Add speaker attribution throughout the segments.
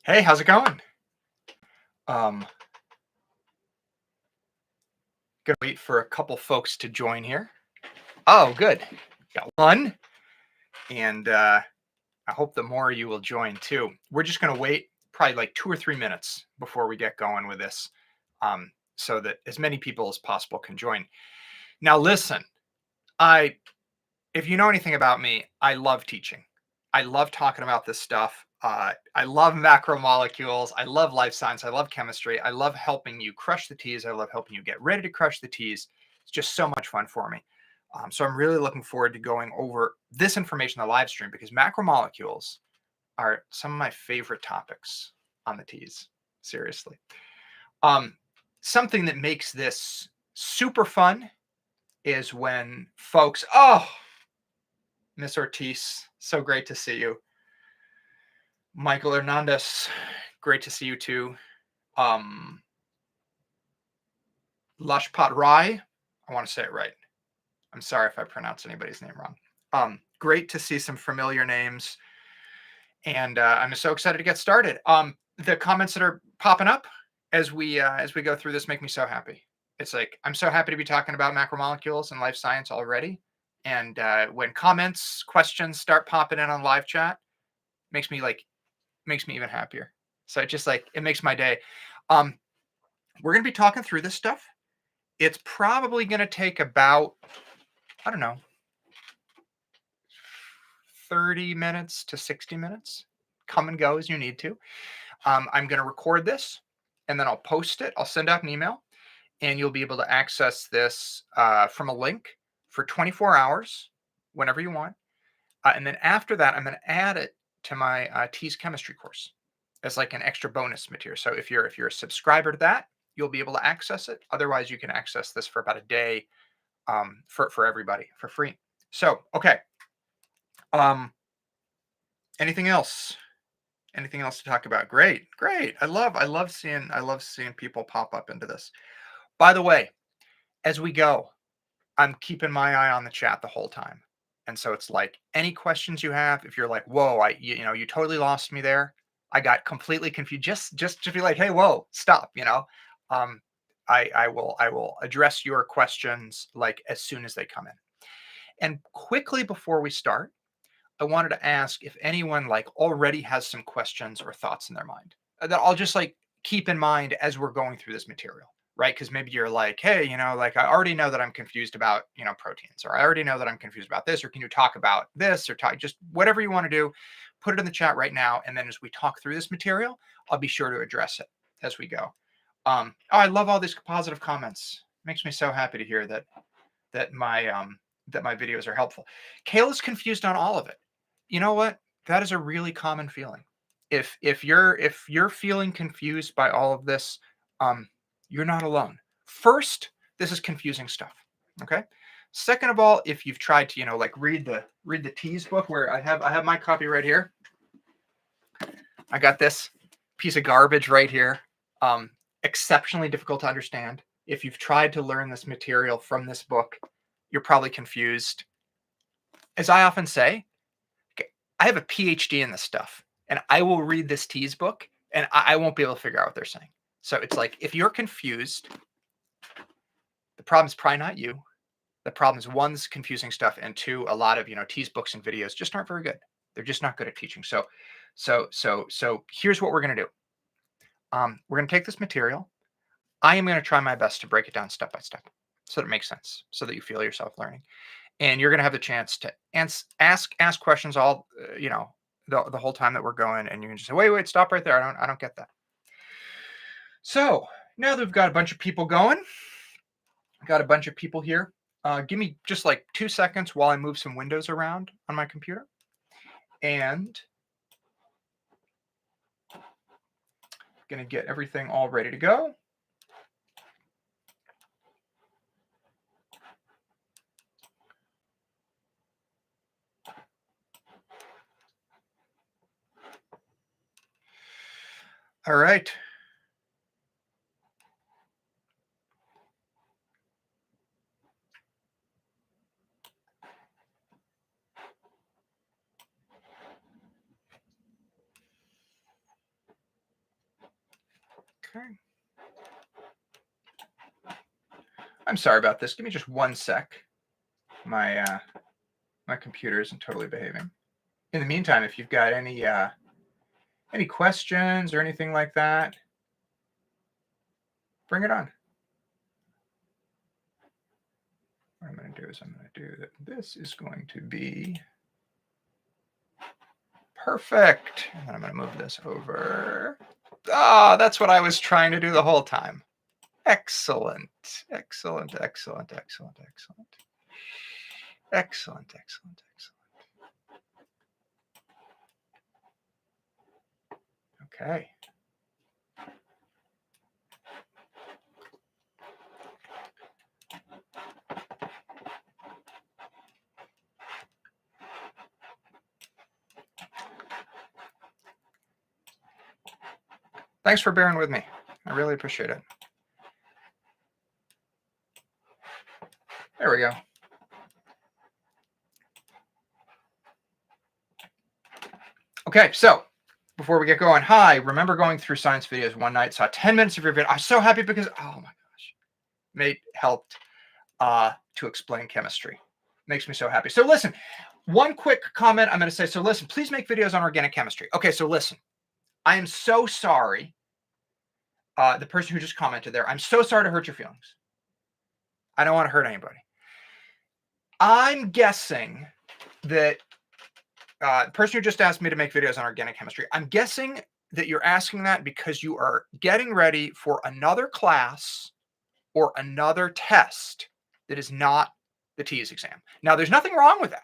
Speaker 1: Hey, how's it going? Um, Gonna wait for a couple folks to join here. Oh, good. Got one, and I hope the more you will join too. We're just gonna wait probably like 2 or 3 minutes before we get going with this, so that as many people as possible can join. Now, listen, I if you know anything about me, I love teaching. I love talking about this stuff. I love macromolecules. I love life science. I love chemistry. I love helping you crush the T's. I love helping you get ready to crush the T's. It's just so much fun for me. So I'm really looking forward to going over this information in the live stream because macromolecules are some of my favorite topics on the T's. Seriously. Um, Something that makes this super fun is when folks, oh, Miss Ortiz, so great to see you. Michael Hernandez, great to see you too. Um, Lashpat Rai, I want to say it right. I'm sorry if I pronounce anybody's name wrong. Great to see some familiar names, and I'm so excited to get started. The comments that are popping up as we go through this make me so happy. It's like I'm so happy to be talking about macromolecules and life science already. And when comments, questions start popping in on live chat, makes me even happier. So it just it makes my day. Um, we're going to be talking through this stuff. It's probably going to take about, I don't know, 30 minutes to 60 minutes. Come and go as you need to. I'm going to record this and then I'll post it. I'll send out an email and you'll be able to access this from a link for 24 hours whenever you want. And then after that, I'm going to add it to my TEAS chemistry course as like an extra bonus material. So if you're a subscriber to that, you'll be able to access it. Otherwise, you can access this for about a day for everybody for free. So okay. Anything else? Anything else to talk about? Great, great. I love seeing people pop up into this. By the way, as we go, I'm keeping my eye on the chat the whole time. And so it's like any questions you have, if you're like, whoa, you totally lost me there. I got completely confused. Just to be like, hey, whoa, stop, Um, I will address your questions like as soon as they come in. And quickly before we start, I wanted to ask if anyone like already has some questions or thoughts in their mind that I'll just like keep in mind as we're going through this material, right? Because maybe you're like, hey, like I already know that I'm confused about, proteins, or I already know that I'm confused about this, or can you talk about this, or talk just whatever you want to do, put it in the chat right now. And then as we talk through this material, I'll be sure to address it as we go. Oh, I love all these positive comments. Makes me so happy to hear that my videos are helpful. Kayla's confused on all of it. You know what? That is a really common feeling. If you're feeling confused by all of this, you're not alone. First, this is confusing stuff. Okay. Second of all, if you've tried to, like read the TEAS book, where I have my copy right here. I got this piece of garbage right here. Exceptionally difficult to understand. If you've tried to learn this material from this book, you're probably confused. As I often say, I have a PhD in this stuff, and I will read this TEAS book, and I won't be able to figure out what they're saying. So it's like, if you're confused, the problem is probably not you. The problem is, one's confusing stuff, and two, a lot of TEAS books and videos just aren't very good. They're just not good at teaching. So here's what we're gonna do. We're gonna take this material. I am gonna try my best to break it down step by step, so that it makes sense, so that you feel yourself learning. And you're going to have the chance to ask questions all the whole time that we're going, and you can just say, wait, stop right there. I don't get that. So now that we've got a bunch of people going, got a bunch of people here. Give me just like 2 seconds while I move some windows around on my computer, and going to get everything all ready to go. All right. Okay. I'm sorry about this. Give me just 1 sec. My my computer isn't totally behaving. In the meantime, if you've got any questions or anything like that, bring it on. What I'm going to do is I'm going to do that. This is going to be perfect. And then I'm going to move this over. Ah, that's what I was trying to do the whole time. Excellent. Excellent, excellent, excellent, excellent. Excellent, excellent, excellent. Okay. Thanks for bearing with me. I really appreciate it. There we go. Okay, so before we get going, hi, remember going through science videos one night, saw 10 minutes of your video. I'm so happy because, oh my gosh, mate helped to explain chemistry. Makes me so happy. So listen, one quick comment I'm going to say. So listen, please make videos on organic chemistry. Okay, so listen, I am so sorry. The person who just commented there, I'm so sorry to hurt your feelings. I don't want to hurt anybody. I'm guessing that the person who just asked me to make videos on organic chemistry, I'm guessing that you're asking that because you are getting ready for another class or another test that is not the TEAS exam. Now, there's nothing wrong with that.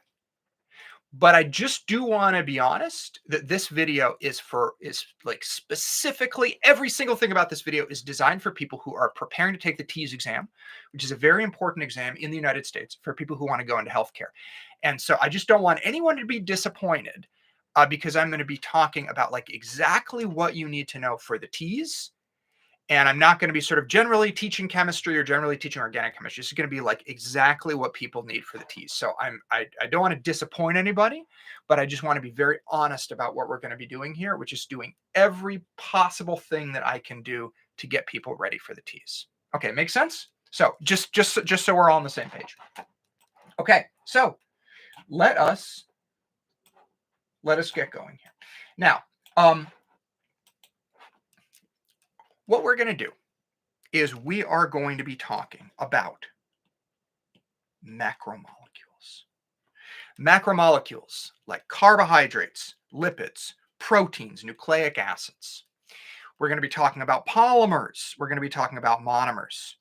Speaker 1: But I just do want to be honest that this video is like specifically every single thing about this video is designed for people who are preparing to take the TEAS exam, which is a very important exam in the United States for people who want to go into healthcare. And so I just don't want anyone to be disappointed because I'm going to be talking about like exactly what you need to know for the TEAS. And I'm not going to be sort of generally teaching chemistry or generally teaching organic chemistry. It's going to be like exactly what people need for the TEAS. So I don't want to disappoint anybody, but I just want to be very honest about what we're going to be doing here, which is doing every possible thing that I can do to get people ready for the TEAS. Okay, makes sense? So just so we're all on the same page. Okay, so let us get going here. Now, what we're going to do is we are going to be talking about macromolecules. Macromolecules like carbohydrates, lipids, proteins, nucleic acids. We're going to be talking about polymers. We're going to be talking about monomers.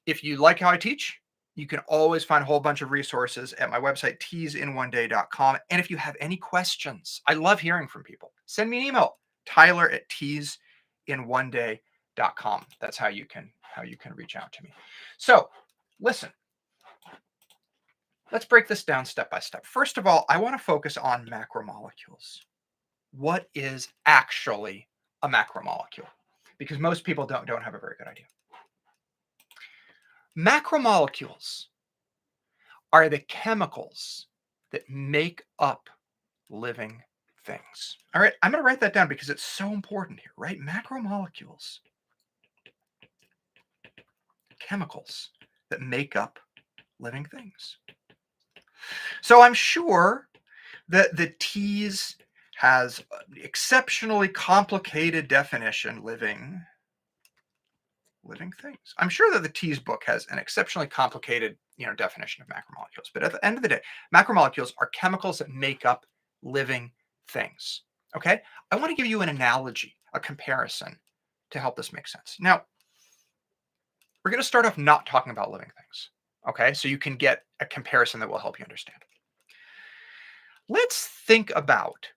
Speaker 1: If you like how I teach, you can always find a whole bunch of resources at my website, teasinOneday.com. And if you have any questions, I love hearing from people. Send me an email, tyler@teasinOneday.com. That's how you can reach out to me. So listen, let's break this down step by step. First of all, I want to focus on macromolecules. What is actually a macromolecule? Because most people don't have a very good idea. Macromolecules are the chemicals that make up living things. All right, I'm going to write that down because it's so important here, right? Macromolecules, chemicals that make up living things. So I'm sure that the TEAS has an exceptionally complicated definition, living things. I'm sure that the TEAS book has an exceptionally complicated, definition of macromolecules. But at the end of the day, macromolecules are chemicals that make up living things. Okay? I want to give you an analogy, a comparison to help this make sense. Now, we're going to start off not talking about living things. Okay? So you can get a comparison that will help you understand. Let's think about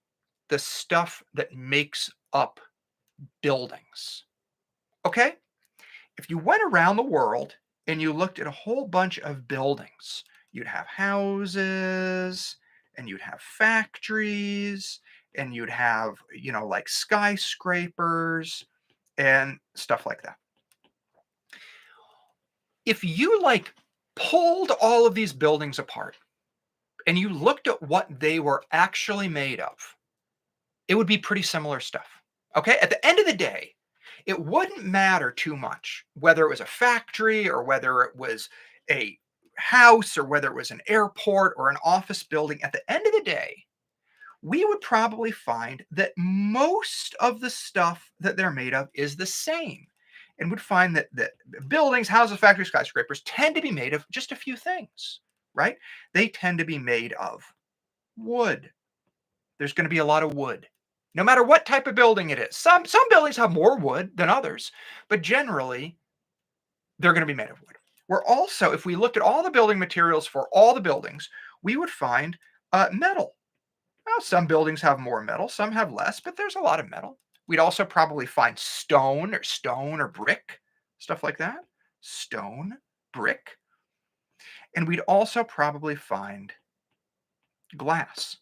Speaker 1: the stuff that makes up buildings. Okay? If you went around the world and you looked at a whole bunch of buildings, you'd have houses and you'd have factories and you'd have, like skyscrapers and stuff like that. If you pulled all of these buildings apart and you looked at what they were actually made of, it would be pretty similar stuff. Okay? At the end of the day, it wouldn't matter too much whether it was a factory or whether it was a house or whether it was an airport or an office building. At the end of the day, we would probably find that most of the stuff that they're made of is the same. And would find that buildings, houses, factories, skyscrapers tend to be made of just a few things, right? They tend to be made of wood. There's going to be a lot of wood, no matter what type of building it is. Some buildings have more wood than others, but generally they're going to be made of wood. We're also, if we looked at all the building materials for all the buildings, we would find metal. Well, some buildings have more metal, some have less, but there's a lot of metal. We'd also probably find stone or brick, stuff like that. Stone, brick. And we'd also probably find glass.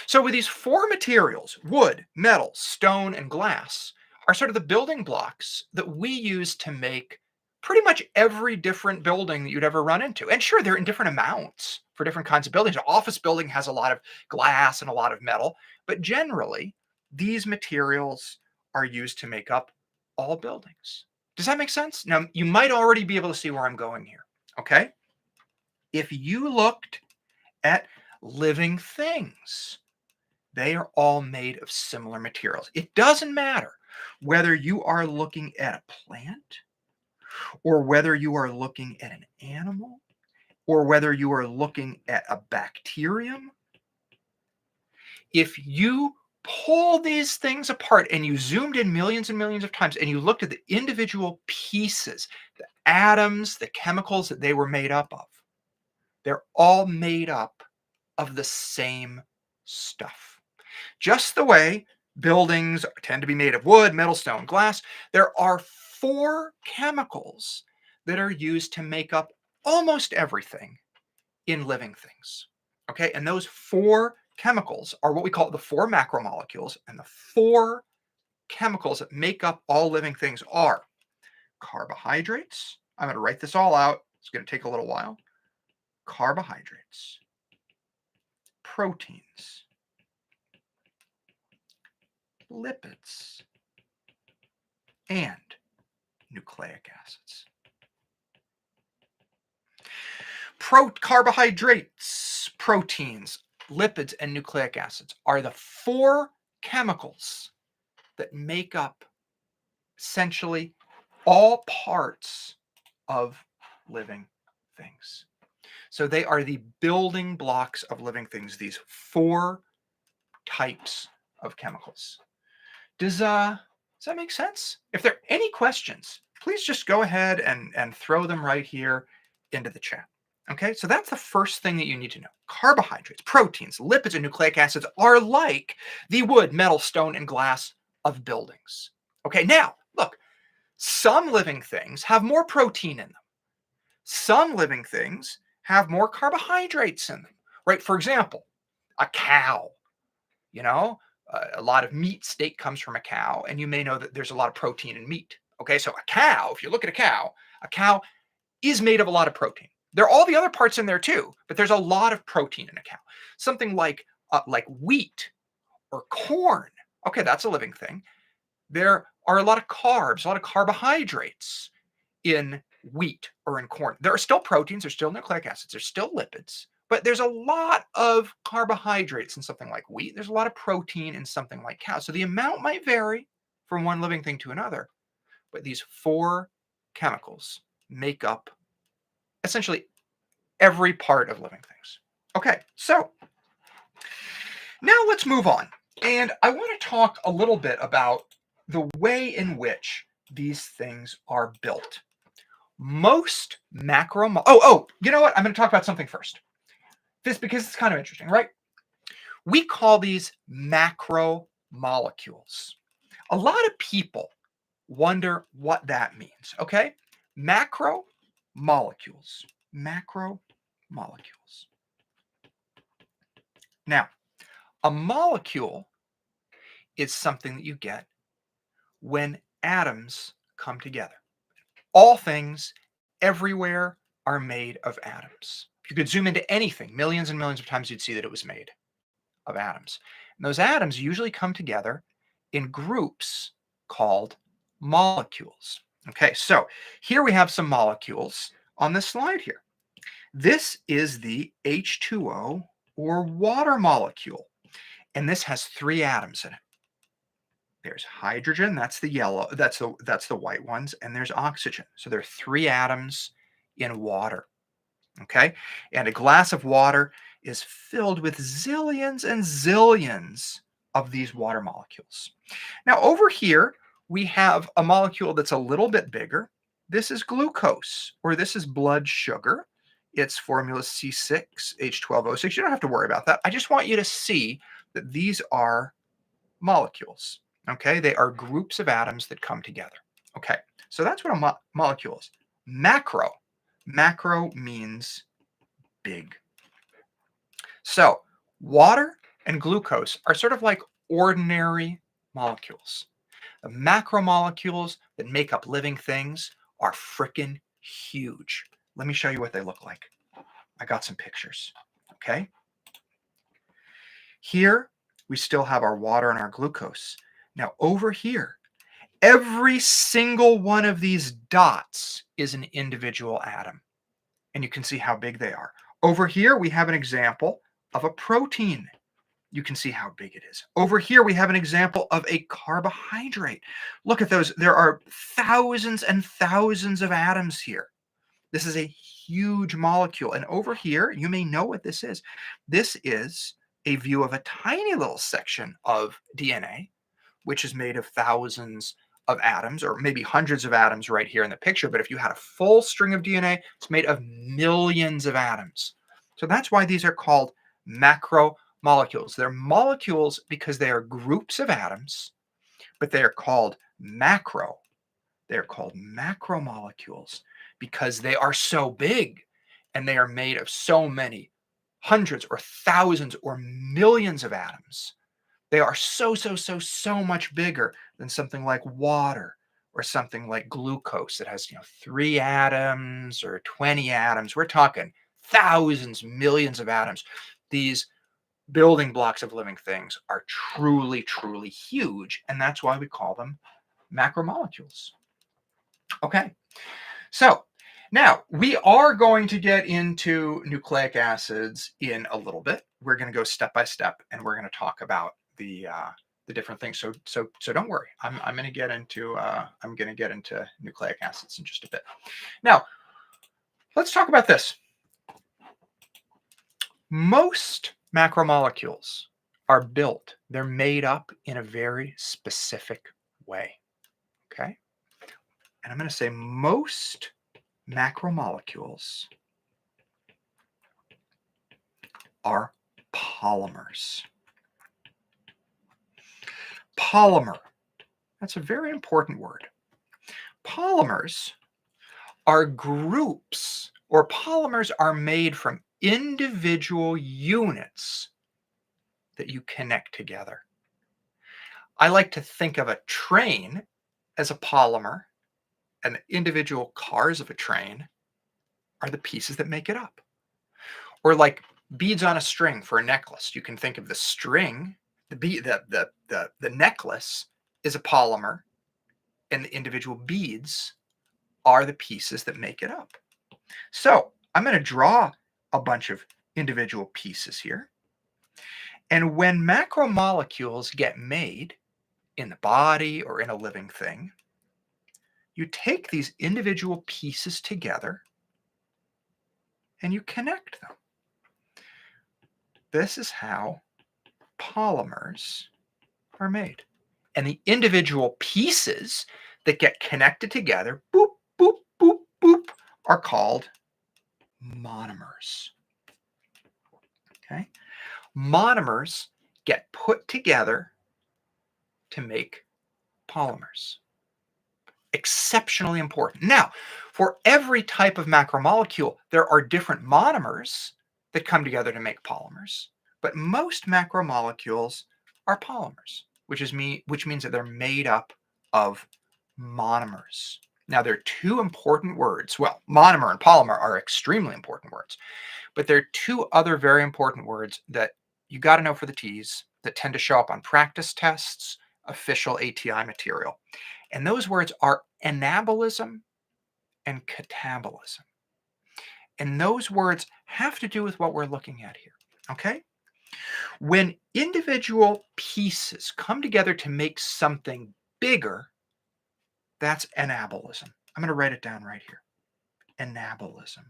Speaker 1: So with these four materials, wood, metal, stone, and glass, are sort of the building blocks that we use to make pretty much every different building that you'd ever run into. And sure, they're in different amounts for different kinds of buildings. An office building has a lot of glass and a lot of metal, but generally, these materials are used to make up all buildings. Does that make sense? Now, you might already be able to see where I'm going here, okay? If you looked at living things, they are all made of similar materials. It doesn't matter whether you are looking at a plant or whether you are looking at an animal or whether you are looking at a bacterium. If you pull these things apart and you zoomed in millions and millions of times and you looked at the individual pieces, the atoms, the chemicals that they were made up of, they're all made up of the same stuff. Just the way buildings tend to be made of wood, metal, stone, glass, there are four chemicals that are used to make up almost everything in living things. Okay, and those four chemicals are what we call the four macromolecules, and the four chemicals that make up all living things are carbohydrates. I'm going to write this all out. It's going to take a little while. Carbohydrates, proteins, lipids, and nucleic acids. Carbohydrates, proteins, lipids, and nucleic acids are the four chemicals that make up essentially all parts of living things. So they are the building blocks of living things, these four types of chemicals. Does that make sense? If there are any questions, please just go ahead and throw them right here into the chat. Okay, so that's the first thing that you need to know. Carbohydrates, proteins, lipids, and nucleic acids are like the wood, metal, stone, and glass of buildings. Okay, now, look, some living things have more protein in them. Some living things have more carbohydrates in them, right? For example, a cow, a lot of meat, steak comes from a cow, and you may know that there's a lot of protein in meat. Okay, so a cow, if you look at a cow is made of a lot of protein. There are all the other parts in there too, but there's a lot of protein in a cow. Something like wheat or corn. Okay, that's a living thing. There are a lot of carbs, a lot of carbohydrates in wheat or in corn. There are still proteins, there's still nucleic acids, there's still lipids, but there's a lot of carbohydrates in something like wheat. There's a lot of protein in something like cow. So the amount might vary from one living thing to another, but these four chemicals make up essentially every part of living things. Okay, so now let's move on. And I want to talk a little bit about the way in which these things are built. Most you know what? I'm going to talk about something first. Because it's kind of interesting, right? We call these macromolecules. A lot of people wonder what that means, okay? Macromolecules. Macromolecules. Now, a molecule is something that you get when atoms come together. All things everywhere are made of atoms. If you could zoom into anything, millions and millions of times, you'd see that it was made of atoms. And those atoms usually come together in groups called Macromolecules. Okay, so here we have some molecules on this slide here. This is the H2O or water molecule, and this has three atoms in it. There's hydrogen, that's the yellow, that's the white ones, and there's oxygen. So there are three atoms in water. Okay, and a glass of water is filled with zillions and zillions of these water molecules. Now, over here, we have a molecule that's a little bit bigger. This is glucose, or this is blood sugar. Its formula is C6H12O6. You don't have to worry about that. I just want you to see that these are molecules. Okay, they are groups of atoms that come together. Okay, so that's what a molecule is. Macro means big. So water and glucose are sort of like ordinary molecules. The macromolecules that make up living things are freaking huge. Let me show you what they look like. I got some pictures. Okay. Here we still have our water and our glucose. Now over here, every single one of these dots is an individual atom. And you can see how big they are. Over here, we have an example of a protein. You can see how big it is. Over here, we have an example of a carbohydrate. Look at those. There are thousands and thousands of atoms here. This is a huge molecule. And over here, you may know what this is. This is a view of a tiny little section of DNA, which is made of thousands of atoms, or maybe hundreds of atoms right here in the picture. But if you had a full string of DNA, it's made of millions of atoms. So that's why these are called macromolecules. They're molecules because they are groups of atoms, but they are called macro. They're called macromolecules because they are so big and they are made of so many hundreds or thousands or millions of atoms. They are so much bigger than something like water or something like glucose that has, 3 atoms or 20 atoms. We're talking thousands, millions of atoms. These building blocks of living things are truly, truly huge, and that's why we call them macromolecules. Okay, so now we are going to get into nucleic acids in a little bit. We're going to go step by step, and we're going to talk about the different things. So don't worry. I'm going to get into nucleic acids in just a bit. Now, let's talk about this. Most macromolecules are built. They're made up in a very specific way. Okay, and I'm going to say most macromolecules are polymers. Polymer. That's a very important word. Polymers are groups, or polymers are made from individual units that you connect together. I like to think of a train as a polymer, and the individual cars of a train are the pieces that make it up. Or like beads on a string for a necklace. You can think of the string, the necklace is a polymer, and the individual beads are the pieces that make it up. So I'm going to draw a bunch of individual pieces here. And when macromolecules get made in the body or in a living thing, you take these individual pieces together and you connect them. This is how polymers are made. And the individual pieces that get connected together, boop, boop, boop, boop, are called monomers. Okay? Monomers get put together to make polymers. Exceptionally important. Now, for every type of macromolecule, there are different monomers that come together to make polymers, but most macromolecules are polymers, which means that they're made up of monomers. Now, there are two important words. Well, monomer and polymer are extremely important words, but there are two other very important words that you got to know for the TEAS that tend to show up on practice tests, official ATI material. And those words are anabolism and catabolism. And those words have to do with what we're looking at here. Okay? When individual pieces come together to make something bigger, that's anabolism. I'm going to write it down right here. Anabolism.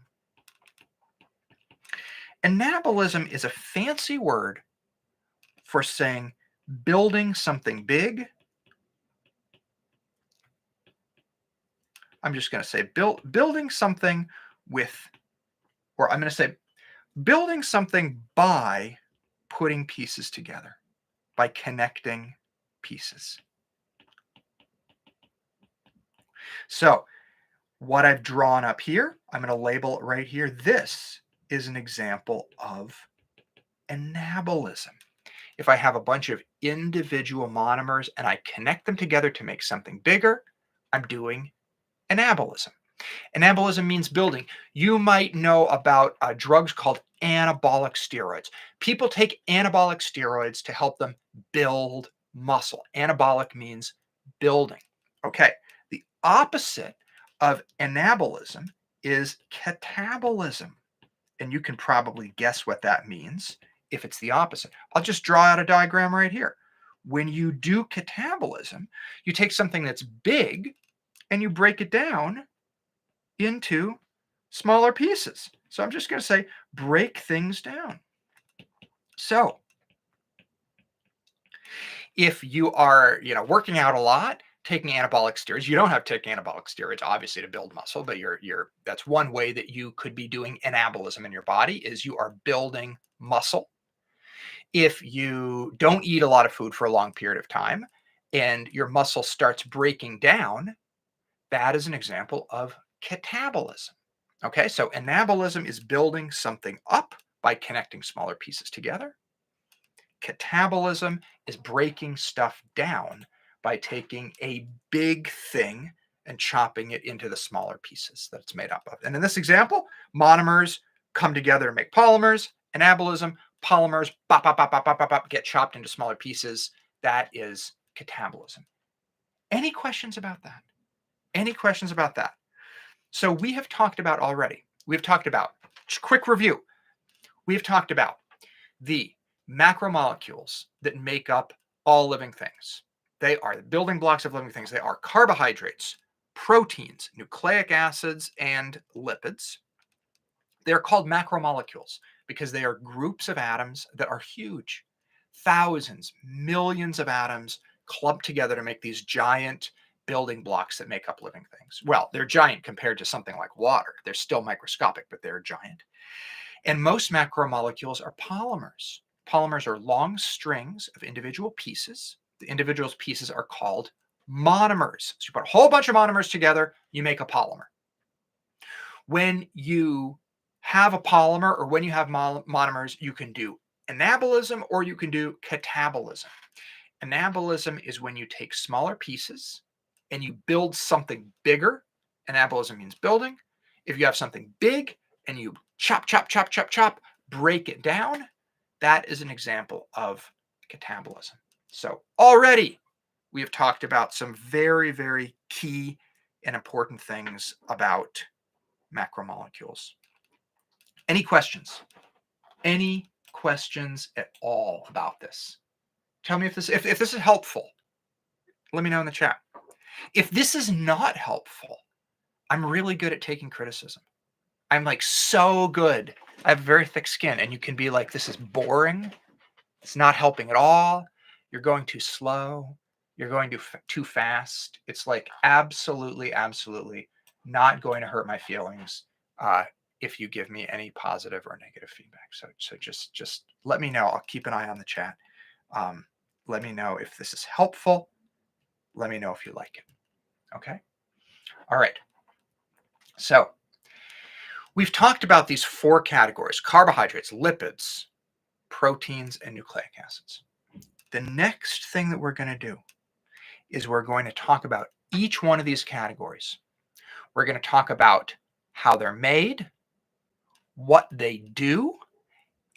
Speaker 1: Anabolism is a fancy word for saying building something big. I'm just going to say building something with, or I'm going to say building something by putting pieces together, by connecting pieces. So what I've drawn up here, I'm going to label it right here. This is an example of anabolism. If I have a bunch of individual monomers and I connect them together to make something bigger, I'm doing anabolism. Anabolism means building. You might know about drugs called anabolic steroids. People take anabolic steroids to help them build muscle. Anabolic means building. Okay, the opposite of anabolism is catabolism. And you can probably guess what that means if it's the opposite. I'll just draw out a diagram right here. When you do catabolism, you take something that's big and you break it down into smaller pieces. So I'm just going to say break things down. So if you are, working out a lot, taking anabolic steroids, you don't have to take anabolic steroids obviously to build muscle, but that's one way that you could be doing anabolism in your body is you are building muscle. If you don't eat a lot of food for a long period of time and your muscle starts breaking down, that is an example of catabolism. Okay, so anabolism is building something up by connecting smaller pieces together. Catabolism is breaking stuff down by taking a big thing and chopping it into the smaller pieces that it's made up of. And in this example, monomers come together and make polymers. Anabolism, polymers get chopped into smaller pieces. That is catabolism. Any questions about that? Any questions about that? So we have talked about already. We've talked about, quick review. We've talked about the macromolecules that make up all living things. They are the building blocks of living things. They are carbohydrates, proteins, nucleic acids, and lipids. They're called macromolecules because they are groups of atoms that are huge. Thousands, millions of atoms clumped together to make these giant building blocks that make up living things. Well, they're giant compared to something like water. They're still microscopic, but they're giant. And most macromolecules are polymers. Polymers are long strings of individual pieces. The individual pieces are called monomers. So you put a whole bunch of monomers together, you make a polymer. When you have a polymer or when you have monomers, you can do anabolism or you can do catabolism. Anabolism is when you take smaller pieces and you build something bigger. Anabolism means building. If you have something big and you chop, break it down, that is an example of catabolism. So already we have talked about some very, very key and important things about macromolecules. Any questions? Any questions at all about this? Tell me if this is helpful. Let me know in the chat. If this is not helpful, I'm really good at taking criticism. I'm like so good. I have very thick skin, and you can be like, this is boring. It's not helping at all. You're going too slow. You're going too fast. It's like absolutely, absolutely not going to hurt my feelings if you give me any positive or negative feedback. So just let me know. I'll keep an eye on the chat. Let me know if this is helpful. Let me know if you like it. Okay. All right. So we've talked about these four categories: carbohydrates, lipids, proteins, and nucleic acids. The next thing that we're going to do is we're going to talk about each one of these categories. We're going to talk about how they're made, what they do,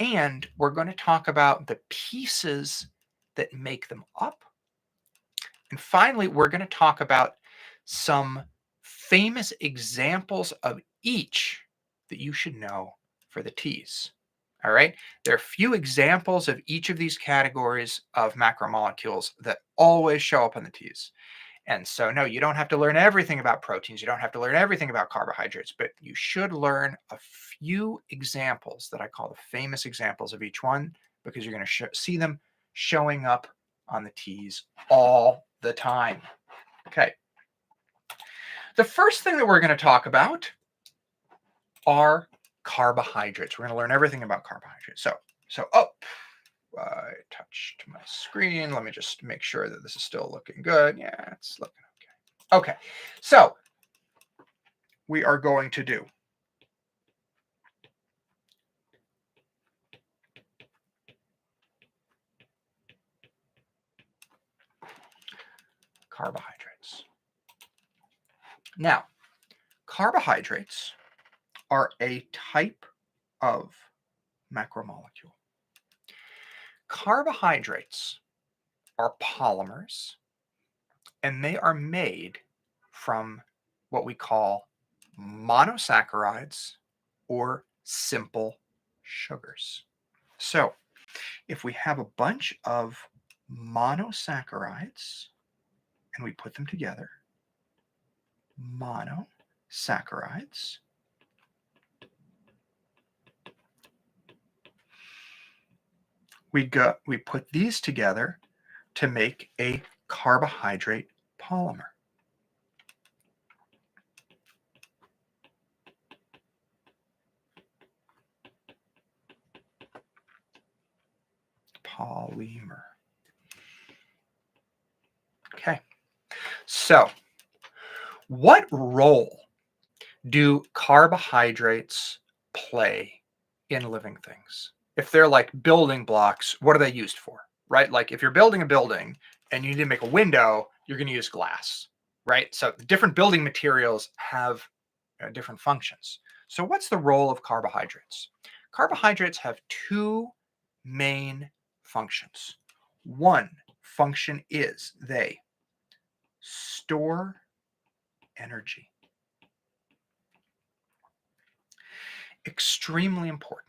Speaker 1: and we're going to talk about the pieces that make them up And finally, we're going to talk about some famous examples of each that you should know for the T's. All right. There are a few examples of each of these categories of macromolecules that always show up in the T's. And so, no, you don't have to learn everything about proteins. You don't have to learn everything about carbohydrates, but you should learn a few examples that I call the famous examples of each one, because you're going to see them showing up on the T's all the time. Okay. The first thing that we're going to talk about are carbohydrates. We're going to learn everything about carbohydrates. I touched my screen. Let me just make sure that this is still looking good. Yeah, it's looking okay. Okay, so we are going to do carbohydrates. Now, carbohydrates are a type of macromolecule. Carbohydrates are polymers, and they are made from what we call monosaccharides or simple sugars. So if we have a bunch of monosaccharides and we put them together, monosaccharides, we put these together to make a carbohydrate polymer. Polymer. Okay. So, what role do carbohydrates play in living things? If they're like building blocks, what are they used for? Right? Like if you're building a building and you need to make a window, you're going to use glass, right? So different building materials have different functions. So what's the role of carbohydrates? Carbohydrates have two main functions. One function is they store energy. Extremely important.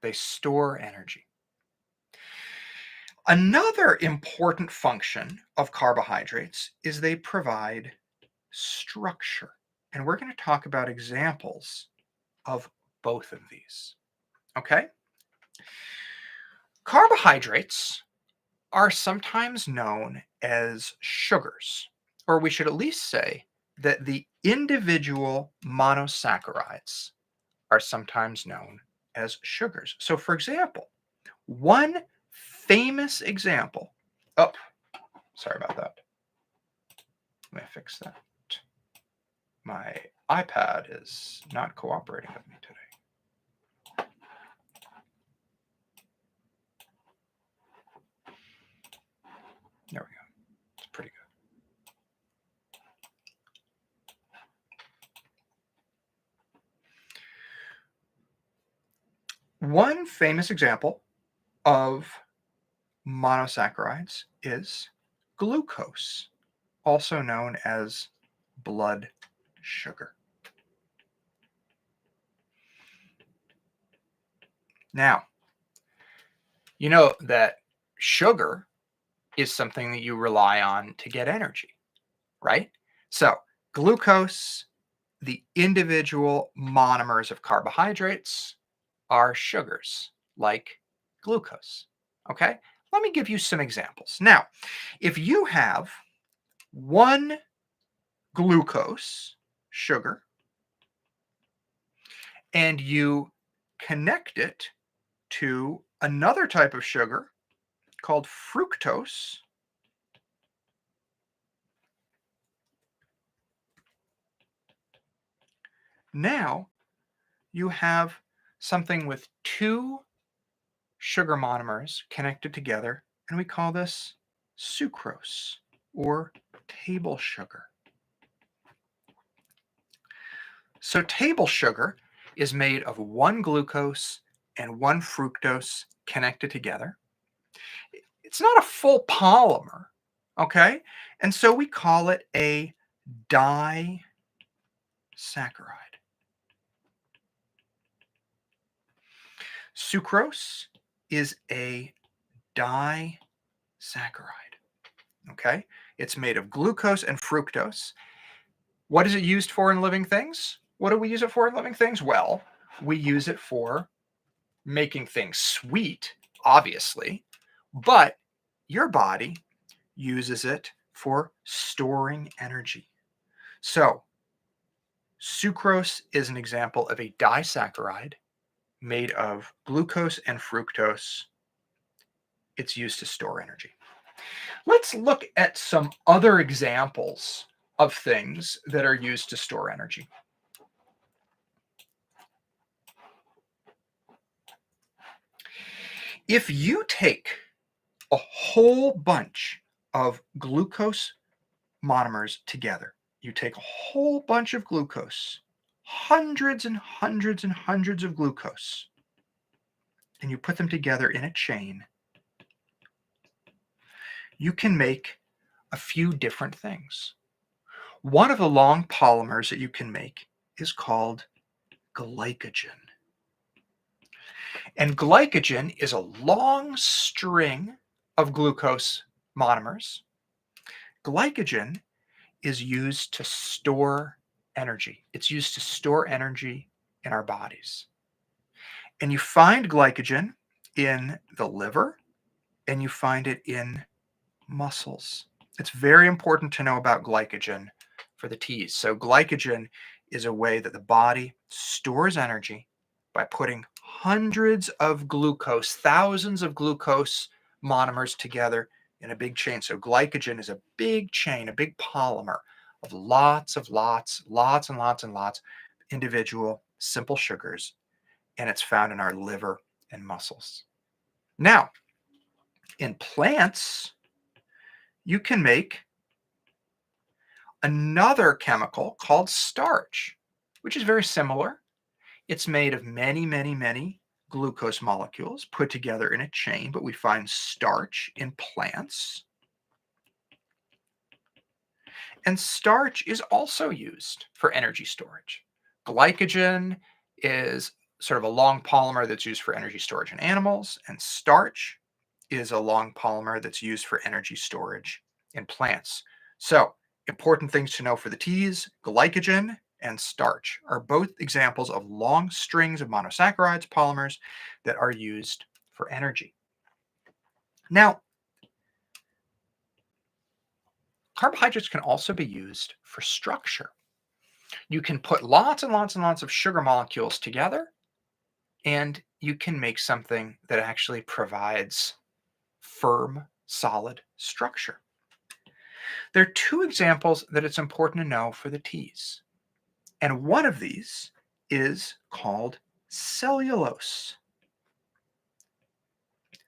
Speaker 1: They store energy. Another important function of carbohydrates is they provide structure. And we're going to talk about examples of both of these. Okay? Carbohydrates are sometimes known as sugars, or we should at least say that the individual monosaccharides are sometimes known as sugars. So, for example, one famous example. Oh, sorry about that. Let me fix that. My iPad is not cooperating with me today. There we go. It's pretty good. One famous example of monosaccharides is glucose, also known as blood sugar. Now, you know that sugar is something that you rely on to get energy, right? So, glucose, the individual monomers of carbohydrates, are sugars like glucose. Okay, let me give you some examples. Now, if you have one glucose sugar and you connect it to another type of sugar called fructose, now you have something with two sugar monomers connected together, and we call this sucrose or table sugar. So table sugar is made of one glucose and one fructose connected together. It's not a full polymer, Okay? And so we call it a disaccharide. Sucrose is a disaccharide. Okay? It's made of glucose and fructose. What is it used for in living things? What do we use it for in living things? Well, we use it for making things sweet, obviously, but your body uses it for storing energy. So, sucrose is an example of a disaccharide made of glucose and fructose. It's used to store energy. Let's look at some other examples of things that are used to store energy. If you take a whole bunch of glucose monomers together, you take a whole bunch of glucose, hundreds and hundreds and hundreds of glucose, and you put them together in a chain, you can make a few different things. One of the long polymers that you can make is called glycogen. And glycogen is a long string of glucose monomers. Glycogen is used to store energy. It's used to store energy in our bodies. And you find glycogen in the liver and you find it in muscles. It's very important to know about glycogen for the T's. So, glycogen is a way that the body stores energy by putting hundreds of glucose, thousands of glucose monomers together in a big chain. So, glycogen is a big chain, a big polymer of lots and lots individual simple sugars, and it's found in our liver and muscles. Now, in plants, you can make another chemical called starch, which is very similar. It's made of many glucose molecules put together in a chain, but we find starch in plants. And starch is also used for energy storage. Glycogen is sort of a long polymer that's used for energy storage in animals, and starch is a long polymer that's used for energy storage in plants. So, important things to know for the T's: glycogen and starch are both examples of long strings of monosaccharides, polymers that are used for energy. Now, carbohydrates can also be used for structure. You can put lots of sugar molecules together, and you can make something that actually provides firm, solid structure. There are two examples that it's important to know for the T's. And one of these is called cellulose.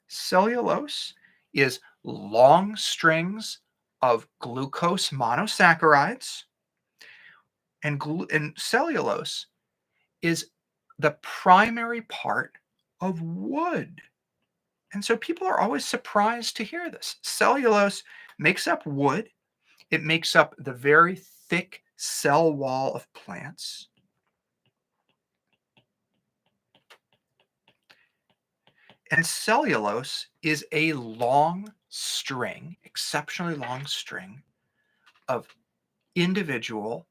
Speaker 1: Cellulose is long strings of glucose monosaccharides, and cellulose is the primary part of wood. And so people are always surprised to hear this. Cellulose makes up wood. It makes up the very thick cell wall of plants. And cellulose is a long string, exceptionally long string of individual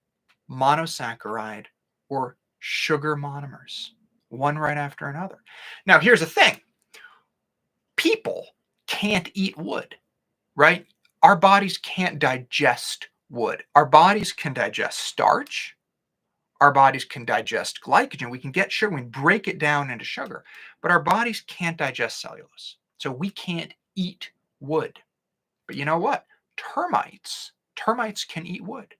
Speaker 1: monosaccharide or sugar monomers, one right after another. Now, here's the thing: people can't eat wood, right? Our bodies can't digest wood. Our bodies can digest starch. Our bodies can digest glycogen. We can get sugar. We can break it down into sugar. But our bodies can't digest cellulose. So we can't eat wood. But you know what? Termites can eat wood.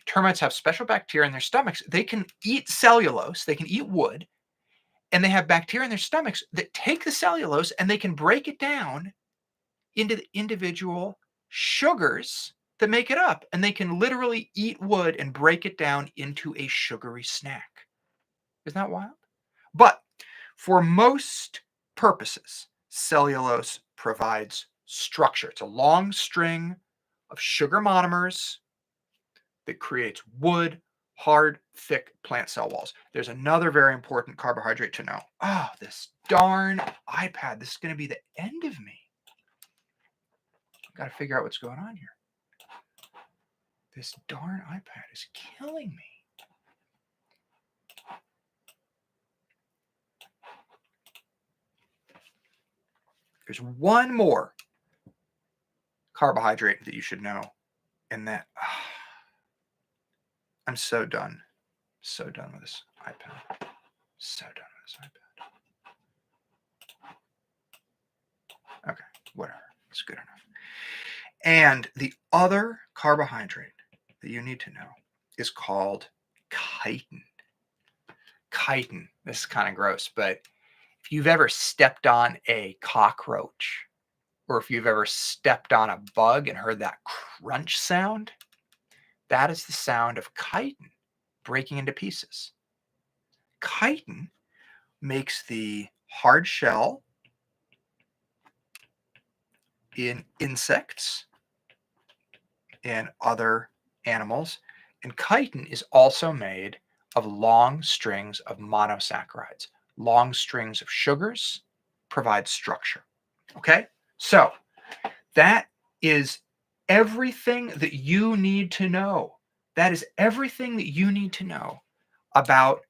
Speaker 1: Termites have special bacteria in their stomachs. They can eat cellulose. They can eat wood. And they have bacteria in their stomachs that take the cellulose and they can break it down into the individual sugars that make it up. And they can literally eat wood and break it down into a sugary snack. Isn't that wild? But for most purposes, cellulose provides structure. It's a long string of sugar monomers that creates wood, hard, thick plant cell walls. There's another very important carbohydrate to know. Oh, this darn iPad. This is going to be the end of me. I've got to figure out what's going on here. This darn iPad is killing me. There's one more carbohydrate that you should know, and that I'm so done. So done with this iPad. So done with this iPad. Okay, whatever. It's good enough. And the other carbohydrate that you need to know is called chitin. Chitin. This is kind of gross, but if you've ever stepped on a cockroach, or if you've ever stepped on a bug and heard that crunch sound, that is the sound of chitin breaking into pieces. Chitin makes the hard shell in insects and other animals. And chitin is also made of long strings of monosaccharides. Long strings of sugars provide structure. Okay? So that is everything that you need to know. That is everything that you need to know about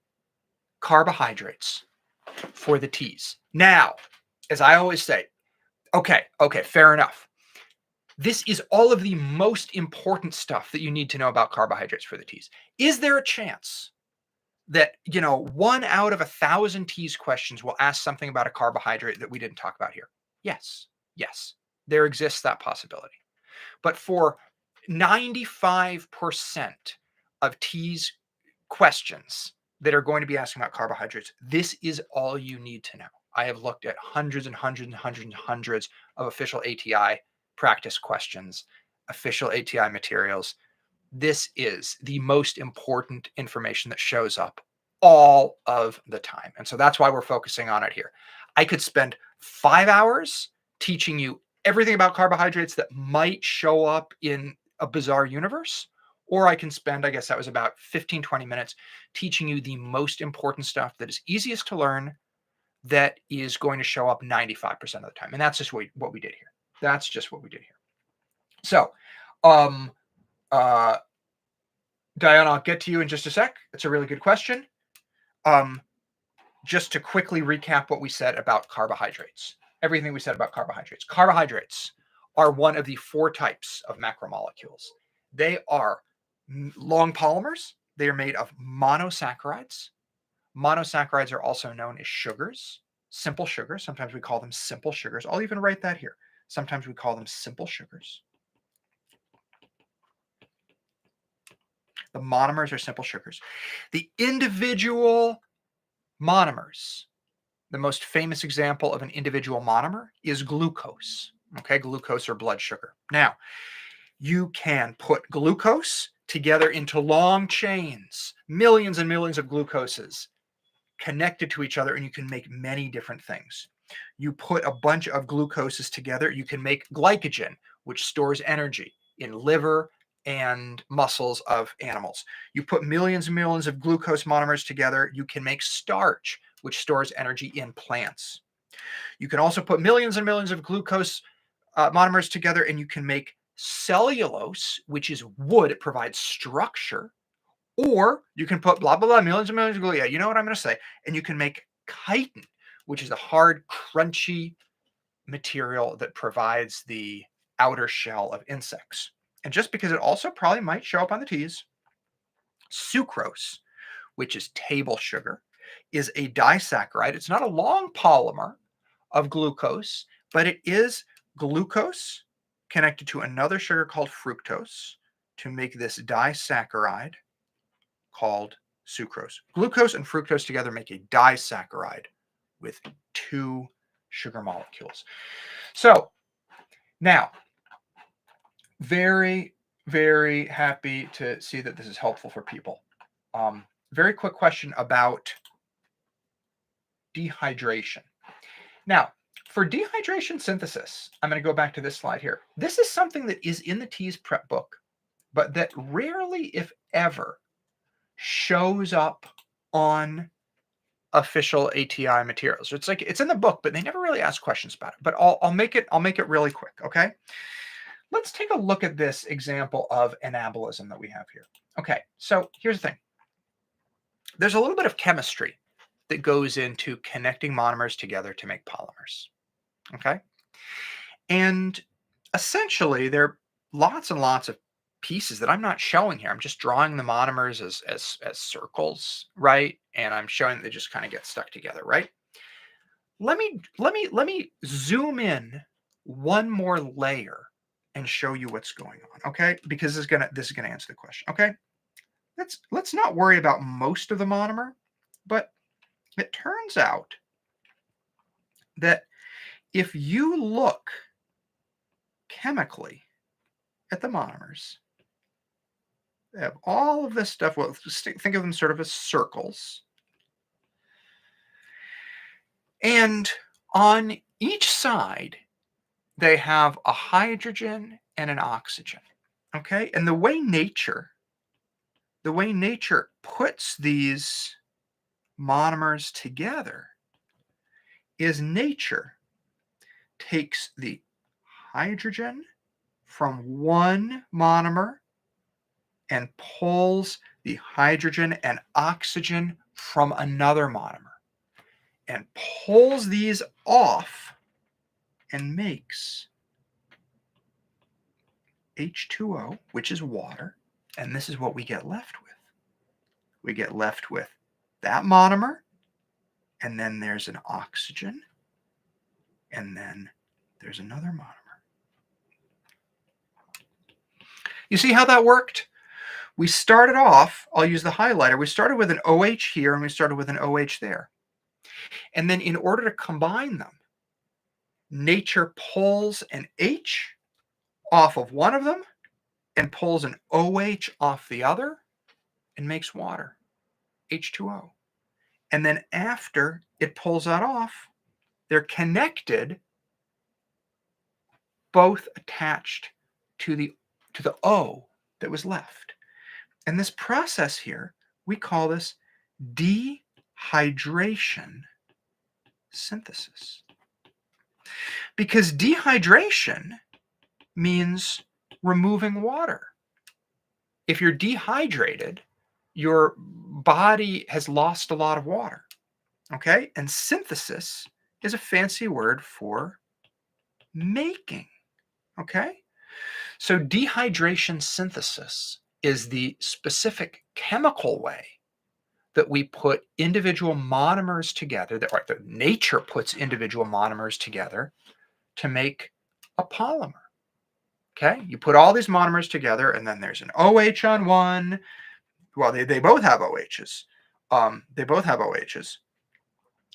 Speaker 1: carbohydrates for the T's. Now, as I always say, okay, fair enough. This is all of the most important stuff that you need to know about carbohydrates for the T's. Is there a chance that, 1 out of 1,000 T's questions will ask something about a carbohydrate that we didn't talk about here? Yes. There exists that possibility. But for 95% of T's questions that are going to be asking about carbohydrates, this is all you need to know. I have looked at hundreds and hundreds and hundreds and hundreds of official ATI practice questions, official ATI materials. This is the most important information that shows up all of the time. And so that's why we're focusing on it here. I could spend 5 hours teaching you everything about carbohydrates that might show up in a bizarre universe, or I can spend, I guess that was about 15, 20 minutes teaching you the most important stuff that is easiest to learn, that is going to show up 95% of the time. And that's just what we did here. That's just what we did here. So, Diana, I'll get to you in just a sec. It's a really good question. Just to quickly recap what we said about carbohydrates, everything we said about carbohydrates. Carbohydrates are one of the 4 types of macromolecules. They are long polymers. They are made of monosaccharides. Monosaccharides are also known as sugars, simple sugars. Sometimes we call them simple sugars. I'll even write that here. Sometimes we call them simple sugars. The monomers are simple sugars. The individual monomers, the most famous example of an individual monomer is glucose. Okay, glucose or blood sugar. Now, you can put glucose together into long chains, millions and millions of glucoses connected to each other, and you can make many different things. You put a bunch of glucoses together, you can make glycogen, which stores energy in liver and muscles of animals. You put millions and millions of glucose monomers together, you can make starch, which stores energy in plants. You can also put millions and millions of glucose monomers together, and you can make cellulose, which is wood. It provides structure. Or you can put blah, blah, blah, millions and millions of glucose. Yeah, you know what I'm going to say. And you can make chitin, which is a hard, crunchy material that provides the outer shell of insects. And just because it also probably might show up on the T's, sucrose, which is table sugar, is a disaccharide. It's not a long polymer of glucose, but it is glucose connected to another sugar called fructose to make this disaccharide called sucrose. Glucose and fructose together make a disaccharide with 2 sugar molecules. So now, very, very happy to see that this is helpful for people. Very quick question about dehydration. Now, for dehydration synthesis, I'm going to go back to this slide here. This is something that is in the TEAS prep book, but that rarely, if ever, shows up on official ATI materials. It's like it's in the book, but they never really ask questions about it. But I'll make it really quick, okay? Let's take a look at this example of anabolism that we have here. Okay, so here's the thing. There's a little bit of chemistry that goes into connecting monomers together to make polymers. Okay? And essentially, there are lots and lots of pieces that I'm not showing here. I'm just drawing the monomers as circles, right? And I'm showing they just kind of get stuck together, right? Let me zoom in one more layer and show you what's going on, okay? Because this is gonna answer the question, okay? Let's not worry about most of the monomer, but it turns out that if you look chemically at the monomers, they have all of this stuff. Well, think of them sort of as circles. And on each side, they have a hydrogen and an oxygen. Okay? And the way nature puts these monomers together is nature takes the hydrogen from one monomer and pulls the hydrogen and oxygen from another monomer and pulls these off and makes H2O, which is water. And this is what we get left with. We get left with that monomer, and then there's an oxygen, and then there's another monomer. You see how that worked? We started off, I'll use the highlighter, we started with an OH here and we started with an OH there. And then in order to combine them, nature pulls an H off of one of them and pulls an OH off the other and makes water, H2O. And then after it pulls that off, they're connected, both attached to the O that was left. And this process here, we call this dehydration synthesis. Because dehydration means removing water. If you're dehydrated, your body has lost a lot of water. Okay? And synthesis is a fancy word for making. Okay? So dehydration synthesis is the specific chemical way that we put individual monomers together, that nature puts individual monomers together to make a polymer. Okay? You put all these monomers together, and then there's an OH on one. Well, they both have OHs. They both have OHs.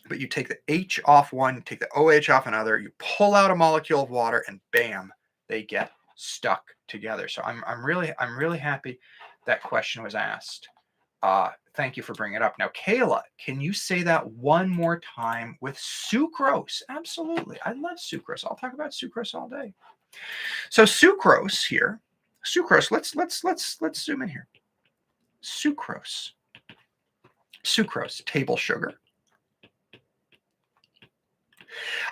Speaker 1: But you take the H off one, take the OH off another, you pull out a molecule of water, and bam, they get stuck together. So I'm really happy that question was asked. Thank you for bringing it up. Now, Kayla, can you say that one more time with sucrose? Absolutely. I love sucrose. I'll talk about sucrose all day. So sucrose here, let's zoom in here. Sucrose, table sugar.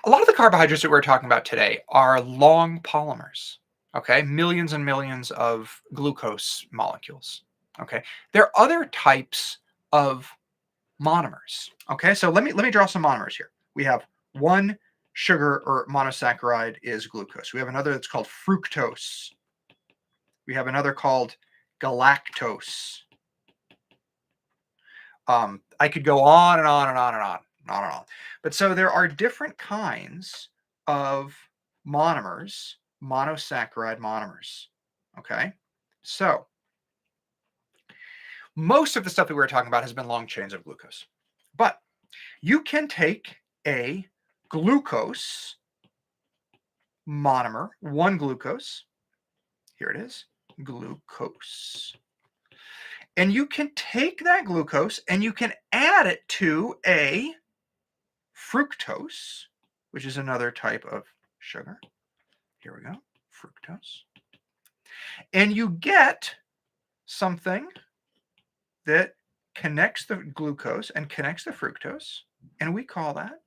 Speaker 1: A lot of the carbohydrates that we're talking about today are long polymers, okay? Millions and millions of glucose molecules, okay? There are other types of monomers, okay? So let me draw some monomers here. We have one sugar or monosaccharide is glucose. We have another that's called fructose. We have another called galactose. I could go on and on and on and on. Not at all. But so there are different kinds of monomers, monosaccharide monomers. Okay. So most of the stuff that we were talking about has been long chains of glucose. But you can take a glucose monomer, one glucose. Here it is, glucose. And you can take that glucose and you can add it to a fructose, which is another type of sugar. Here we go, fructose. And you get something that connects the glucose and connects the fructose, and we call that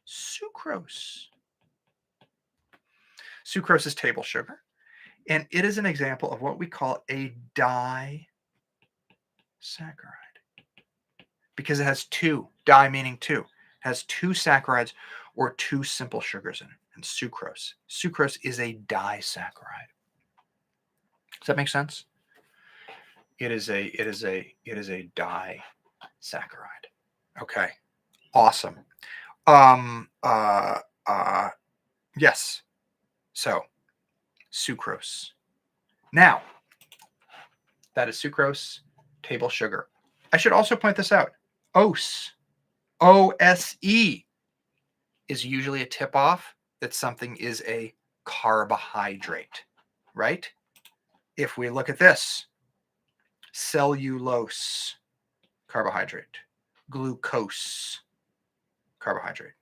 Speaker 1: sucrose. Sucrose is table sugar, and it is an example of what we call a disaccharide because it has two, di meaning two, has two saccharides or two simple sugars in it. And sucrose. Sucrose is a disaccharide. Does that make sense? It is a disaccharide. Okay. Awesome. Yes. So, sucrose. Now, that is sucrose, table sugar. I should also point this out. OSE, O-S-E, is usually a tip-off that something is a carbohydrate, right? If we look at this, cellulose, carbohydrate. Glucose, carbohydrate.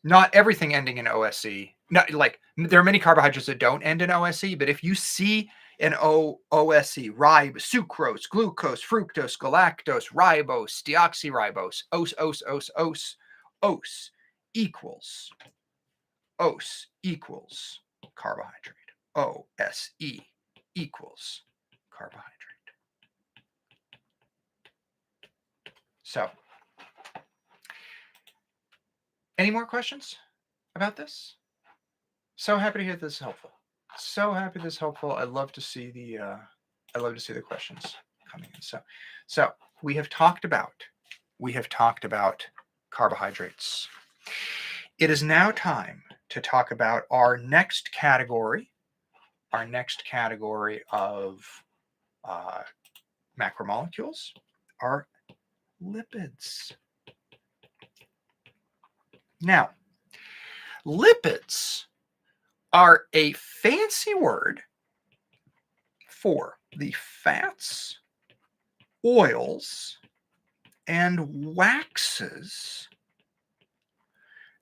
Speaker 1: Not everything ending in OSE. Not like there are many carbohydrates that don't end in OSE, but if you see an OSE, sucrose, glucose, fructose, galactose, ribose, deoxyribose, OS equals carbohydrate. OSE equals carbohydrate. So, any more questions about this? So happy to hear this is helpful. So happy this is helpful. I love to see the questions coming in. So we have talked about carbohydrates. It is now time to talk about our next category of macromolecules are lipids. Now, lipids are a fancy word for the fats, oils, and waxes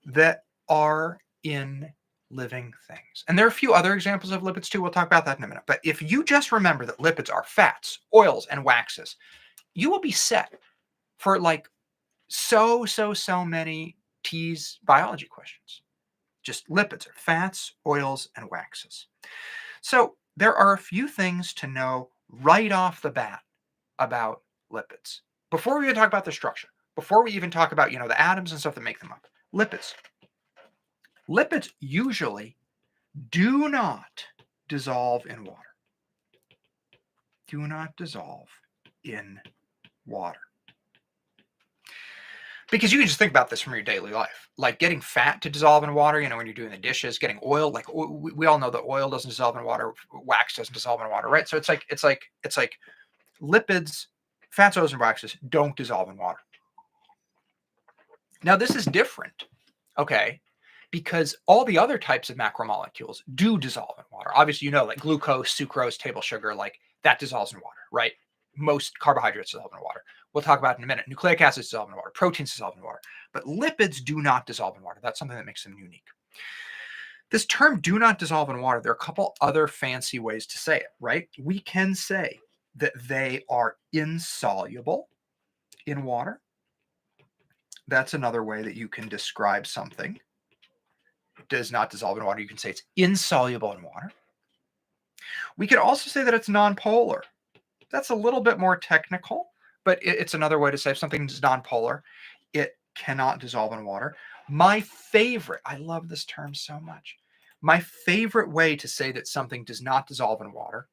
Speaker 1: that are in living things. And there are a few other examples of lipids too. We'll talk about that in a minute. But if you just remember that lipids are fats, oils, and waxes, you will be set for like so many TEAS biology questions. Just lipids are fats, oils, and waxes. So there are a few things to know right off the bat about lipids. Before we even talk about their structure, before we even talk about, the atoms and stuff that make them up. Lipids. Lipids usually do not dissolve in water. Do not dissolve in water. Because you can just think about this from your daily life. Like getting fat to dissolve in water, when you're doing the dishes, getting oil, like we all know that oil doesn't dissolve in water, wax doesn't dissolve in water, right? So it's like lipids, fats, oils, and waxes don't dissolve in water. Now this is different, okay? Because all the other types of macromolecules do dissolve in water. Obviously, like glucose, sucrose, table sugar, like that dissolves in water, right? Most carbohydrates dissolve in water. We'll talk about it in a minute. Nucleic acids dissolve in water. Proteins dissolve in water. But lipids do not dissolve in water. That's something that makes them unique. This term do not dissolve in water, there are a couple other fancy ways to say it, right? We can say that they are insoluble in water. That's another way that you can describe something. It does not dissolve in water. You can say it's insoluble in water. We could also say that it's nonpolar. That's a little bit more technical, but it's another way to say if something is nonpolar, it cannot dissolve in water. My favorite, I love this term so much. My favorite way to say that something does not dissolve in water,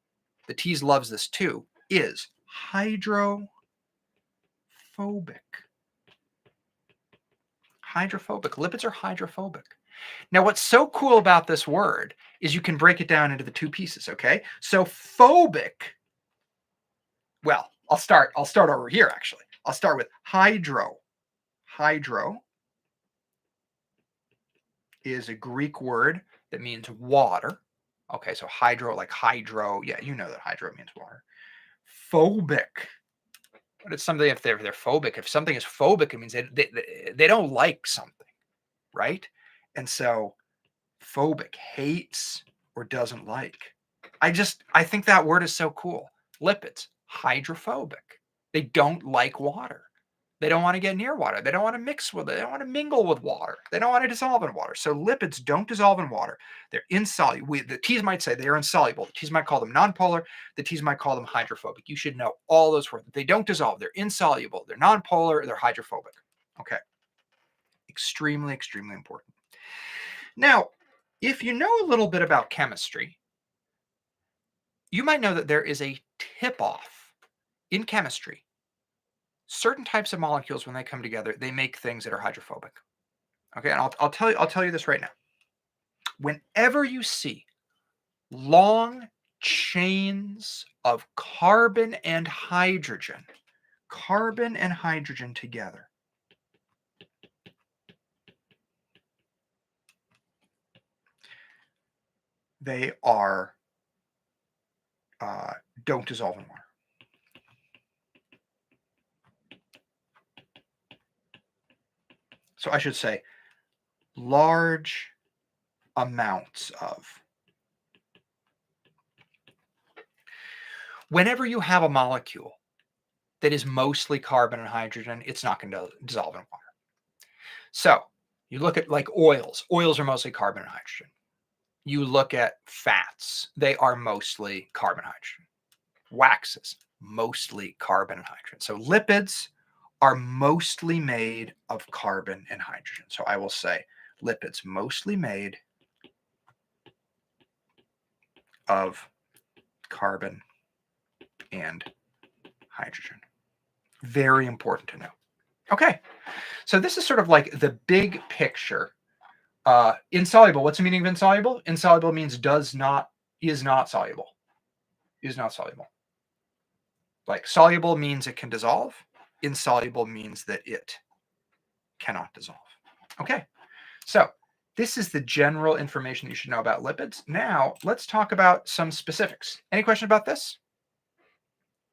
Speaker 1: the TEAS loves this too, is hydrophobic. Hydrophobic. Lipids are hydrophobic. Now, what's so cool about this word is you can break it down into the two pieces, okay? So phobic, well, I'll start over here, actually. I'll start with hydro. Hydro is a Greek word that means water. Okay, so hydro, like hydro. Yeah, you know that hydro means water. Phobic. But it's something, if they're phobic, if something is phobic, it means they don't like something. right? And so phobic, hates or doesn't like. I think that word is so cool. Lipids, hydrophobic. They don't like water. They don't want to get near water. They don't want to mix with it. They don't want to mingle with water. They don't want to dissolve in water. So lipids don't dissolve in water. They're insoluble. The T's might say they are insoluble. The T's might call them nonpolar. The T's might call them hydrophobic. You should know all those words. They don't dissolve. They're insoluble. They're nonpolar. They're hydrophobic. Okay. Extremely, extremely important. Now, if you know a little bit about chemistry, you might know that there is a tip-off in chemistry. Certain types of molecules, when they come together, they make things that are hydrophobic. Okay, and I'll tell you this right now. Whenever you see long chains of carbon and hydrogen together, they are don't dissolve in water. So I should say large amounts of. Whenever you have a molecule that is mostly carbon and hydrogen, it's not going to dissolve in water. So you look at like oils. Oils are mostly carbon and hydrogen. You look at fats. They are mostly carbon and hydrogen. Waxes, mostly carbon and hydrogen. So lipids are mostly made of carbon and hydrogen. So I will say lipids mostly made of carbon and hydrogen. Very important to know. Okay, so this is sort of like the big picture. Insoluble, what's the meaning of insoluble? Insoluble means is not soluble. Is not soluble. Like soluble means it can dissolve. Insoluble means that it cannot dissolve. Okay, so this is the general information you should know about lipids. Now, let's talk about some specifics. Any question about this?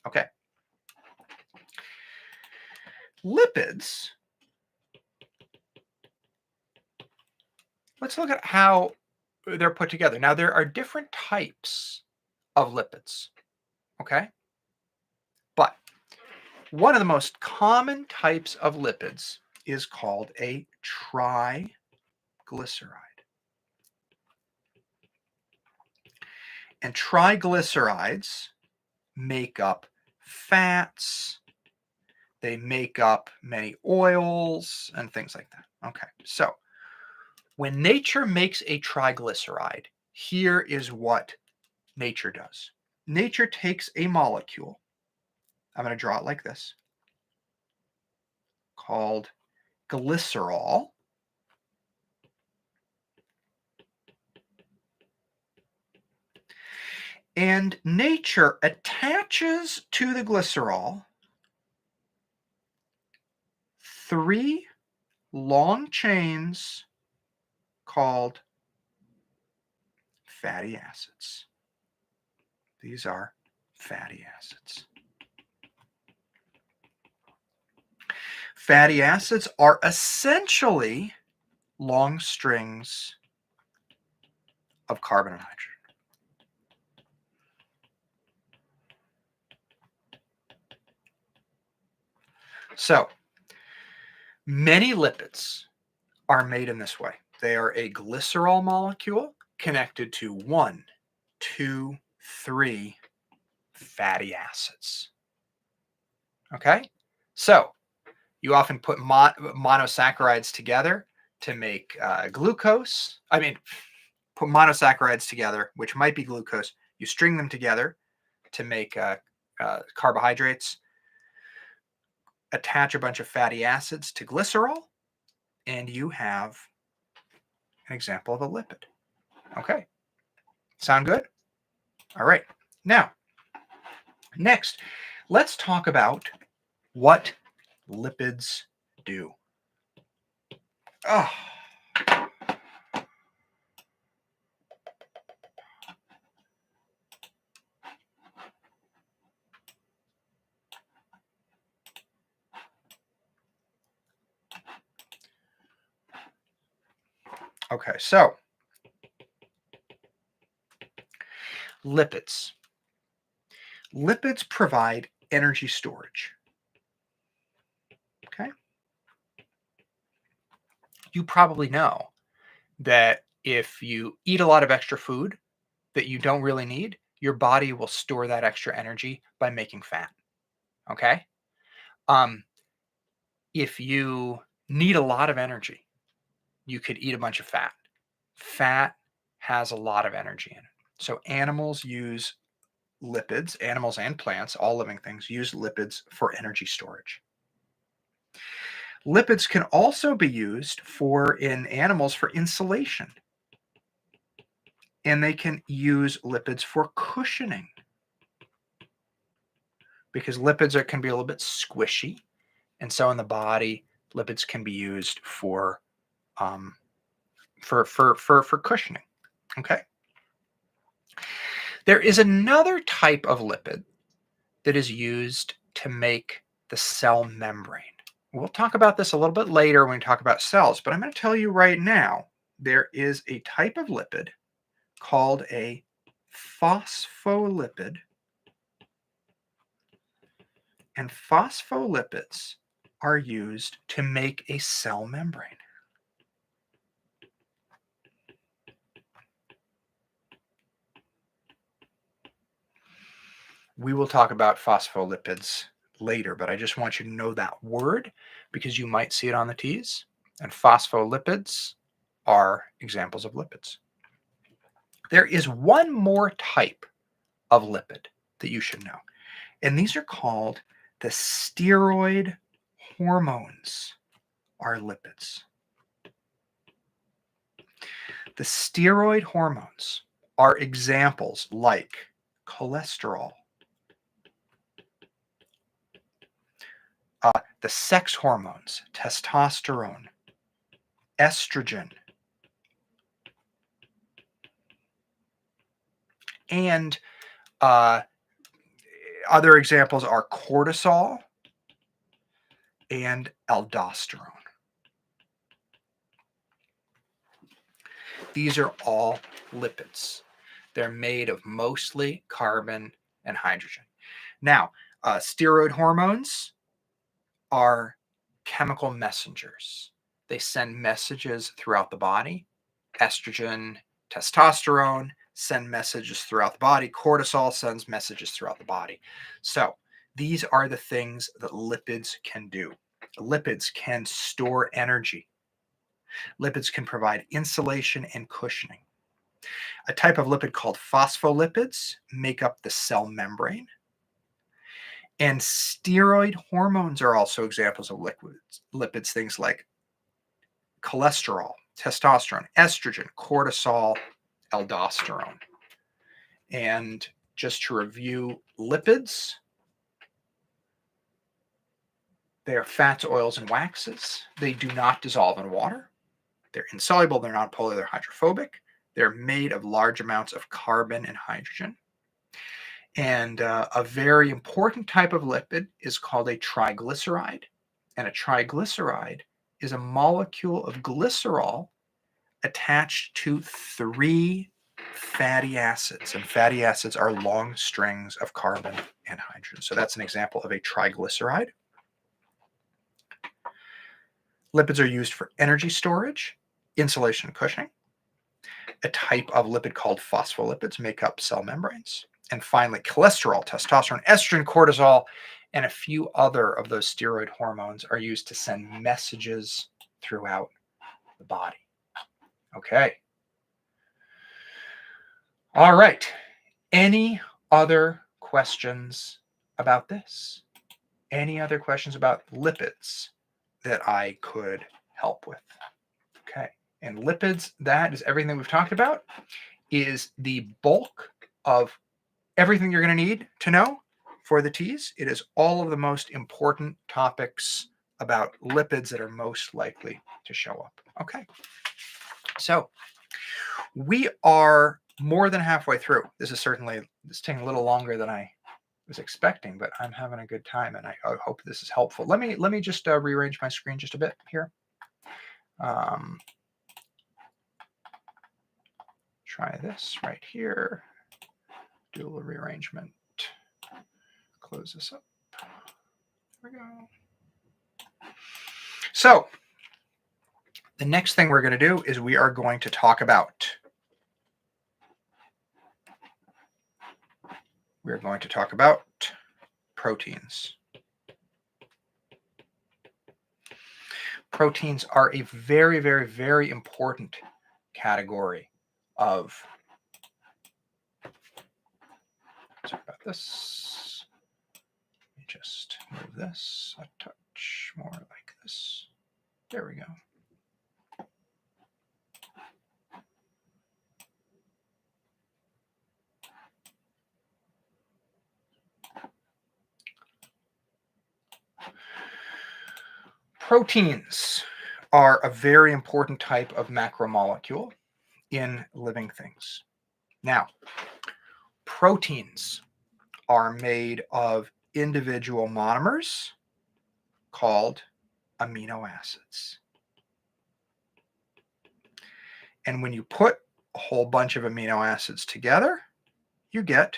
Speaker 1: Okay. Lipids, let's look at how they're put together. Now, there are different types of lipids, okay? But one of the most common types of lipids is called a triglyceride. And triglycerides make up fats, they make up many oils and things like that. Okay, so when nature makes a triglyceride, here is what nature does. Nature takes a molecule, I'm going to draw it like this, called glycerol. And nature attaches to the glycerol 3 long chains called fatty acids. These are fatty acids. Fatty acids are essentially long strings of carbon and hydrogen. So, many lipids are made in this way. They are a glycerol molecule connected to 1, 2, 3 fatty acids. Okay? So, you often put monosaccharides together to make glucose. Put monosaccharides together, which might be glucose. You string them together to make carbohydrates. Attach a bunch of fatty acids to glycerol, and you have an example of a lipid. Okay. Sound good? All right. Now, next, let's talk about what lipids do. Oh. Okay, so lipids. Lipids provide energy storage. Okay. You probably know that if you eat a lot of extra food that you don't really need, your body will store that extra energy by making fat. Okay. Um, if you need a lot of energy, you could eat a bunch of fat. Fat has a lot of energy in it. So animals use lipids, animals and plants, all living things use lipids for energy storage. Lipids can also be used in animals for insulation. And they can use lipids for cushioning because lipids can be a little bit squishy. And so in the body, lipids can be used for cushioning. Okay. There is another type of lipid that is used to make the cell membrane. We'll talk about this a little bit later when we talk about cells, but I'm going to tell you right now, there is a type of lipid called a phospholipid. And phospholipids are used to make a cell membrane. We will talk about phospholipids later, but I just want you to know that word because you might see it on the teas. And phospholipids are examples of lipids. There is one more type of lipid that you should know, and these are called the steroid hormones are lipids. The steroid hormones are examples like cholesterol, the sex hormones, testosterone, estrogen, and other examples are cortisol and aldosterone. These are all lipids. They're made of mostly carbon and hydrogen. Now, steroid hormones are chemical messengers. They send messages throughout the body. Estrogen, testosterone send messages throughout the body. Cortisol sends messages throughout the body. So these are the things that lipids can do. Lipids can store energy. Lipids can provide insulation and cushioning. A type of lipid called phospholipids make up the cell membrane. And steroid hormones are also examples of lipids, things like cholesterol, testosterone, estrogen, cortisol, aldosterone. And just to review lipids, they are fats, oils, and waxes. They do not dissolve in water. They're insoluble, they're non-polar, they're hydrophobic. They're made of large amounts of carbon and hydrogen. And a very important type of lipid is called a triglyceride. And a triglyceride is a molecule of glycerol attached to 3 fatty acids. And fatty acids are long strings of carbon and hydrogen. So that's an example of a triglyceride. Lipids are used for energy storage, insulation, and cushioning. A type of lipid called phospholipids make up cell membranes. And finally, cholesterol, testosterone, estrogen, cortisol, and a few other of those steroid hormones are used to send messages throughout the body. Okay. All right. Any other questions about this? Any other questions about lipids that I could help with? Okay. And lipids, that is everything we've talked about, is the bulk of everything you're going to need to know for the teas. It is all of the most important topics about lipids that are most likely to show up. Okay. So we are more than halfway through. This is taking a little longer than I was expecting, but I'm having a good time, and I hope this is helpful. Let me just rearrange my screen just a bit here. try this right here. Do a little rearrangement. Close this up. There we go. So the next thing we're going to do is we are going to talk about proteins. Proteins are a very, very, very important category of. Sorry about this. Let me just move this a touch more like this. There we go. Proteins are a very important type of macromolecule in living things. Now, proteins are made of individual monomers called amino acids. And when you put a whole bunch of amino acids together, you get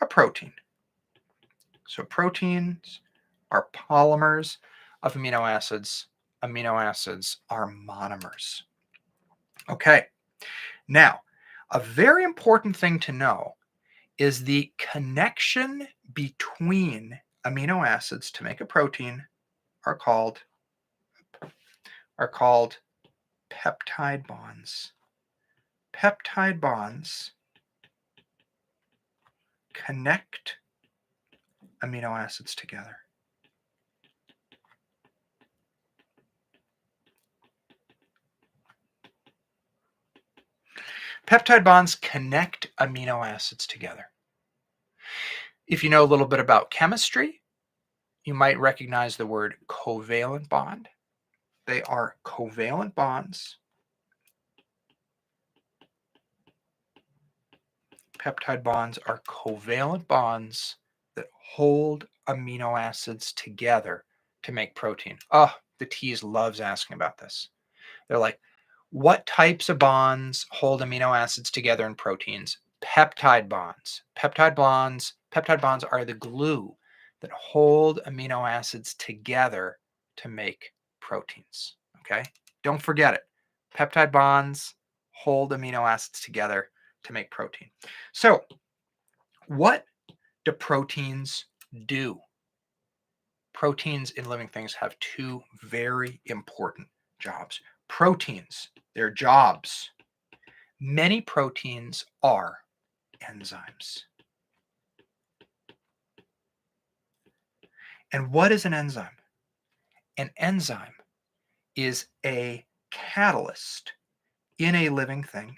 Speaker 1: a protein. So proteins are polymers of amino acids. Amino acids are monomers. Okay, now a very important thing to know is the connection between amino acids to make a protein are called peptide bonds. Peptide bonds connect amino acids together. Peptide bonds connect amino acids together. If you know a little bit about chemistry, you might recognize the word covalent bond. They are covalent bonds. Peptide bonds are covalent bonds that hold amino acids together to make protein. Oh, the TEAS loves asking about this. They're like, what types of bonds hold amino acids together in proteins? Peptide bonds. Peptide bonds are the glue that hold amino acids together to make proteins. Okay? Don't forget it. Peptide bonds hold amino acids together to make protein. So, what do proteins do? Proteins in living things have two very important jobs. Proteins, their jobs. Many proteins are enzymes. And what is an enzyme? An enzyme is a catalyst in a living thing.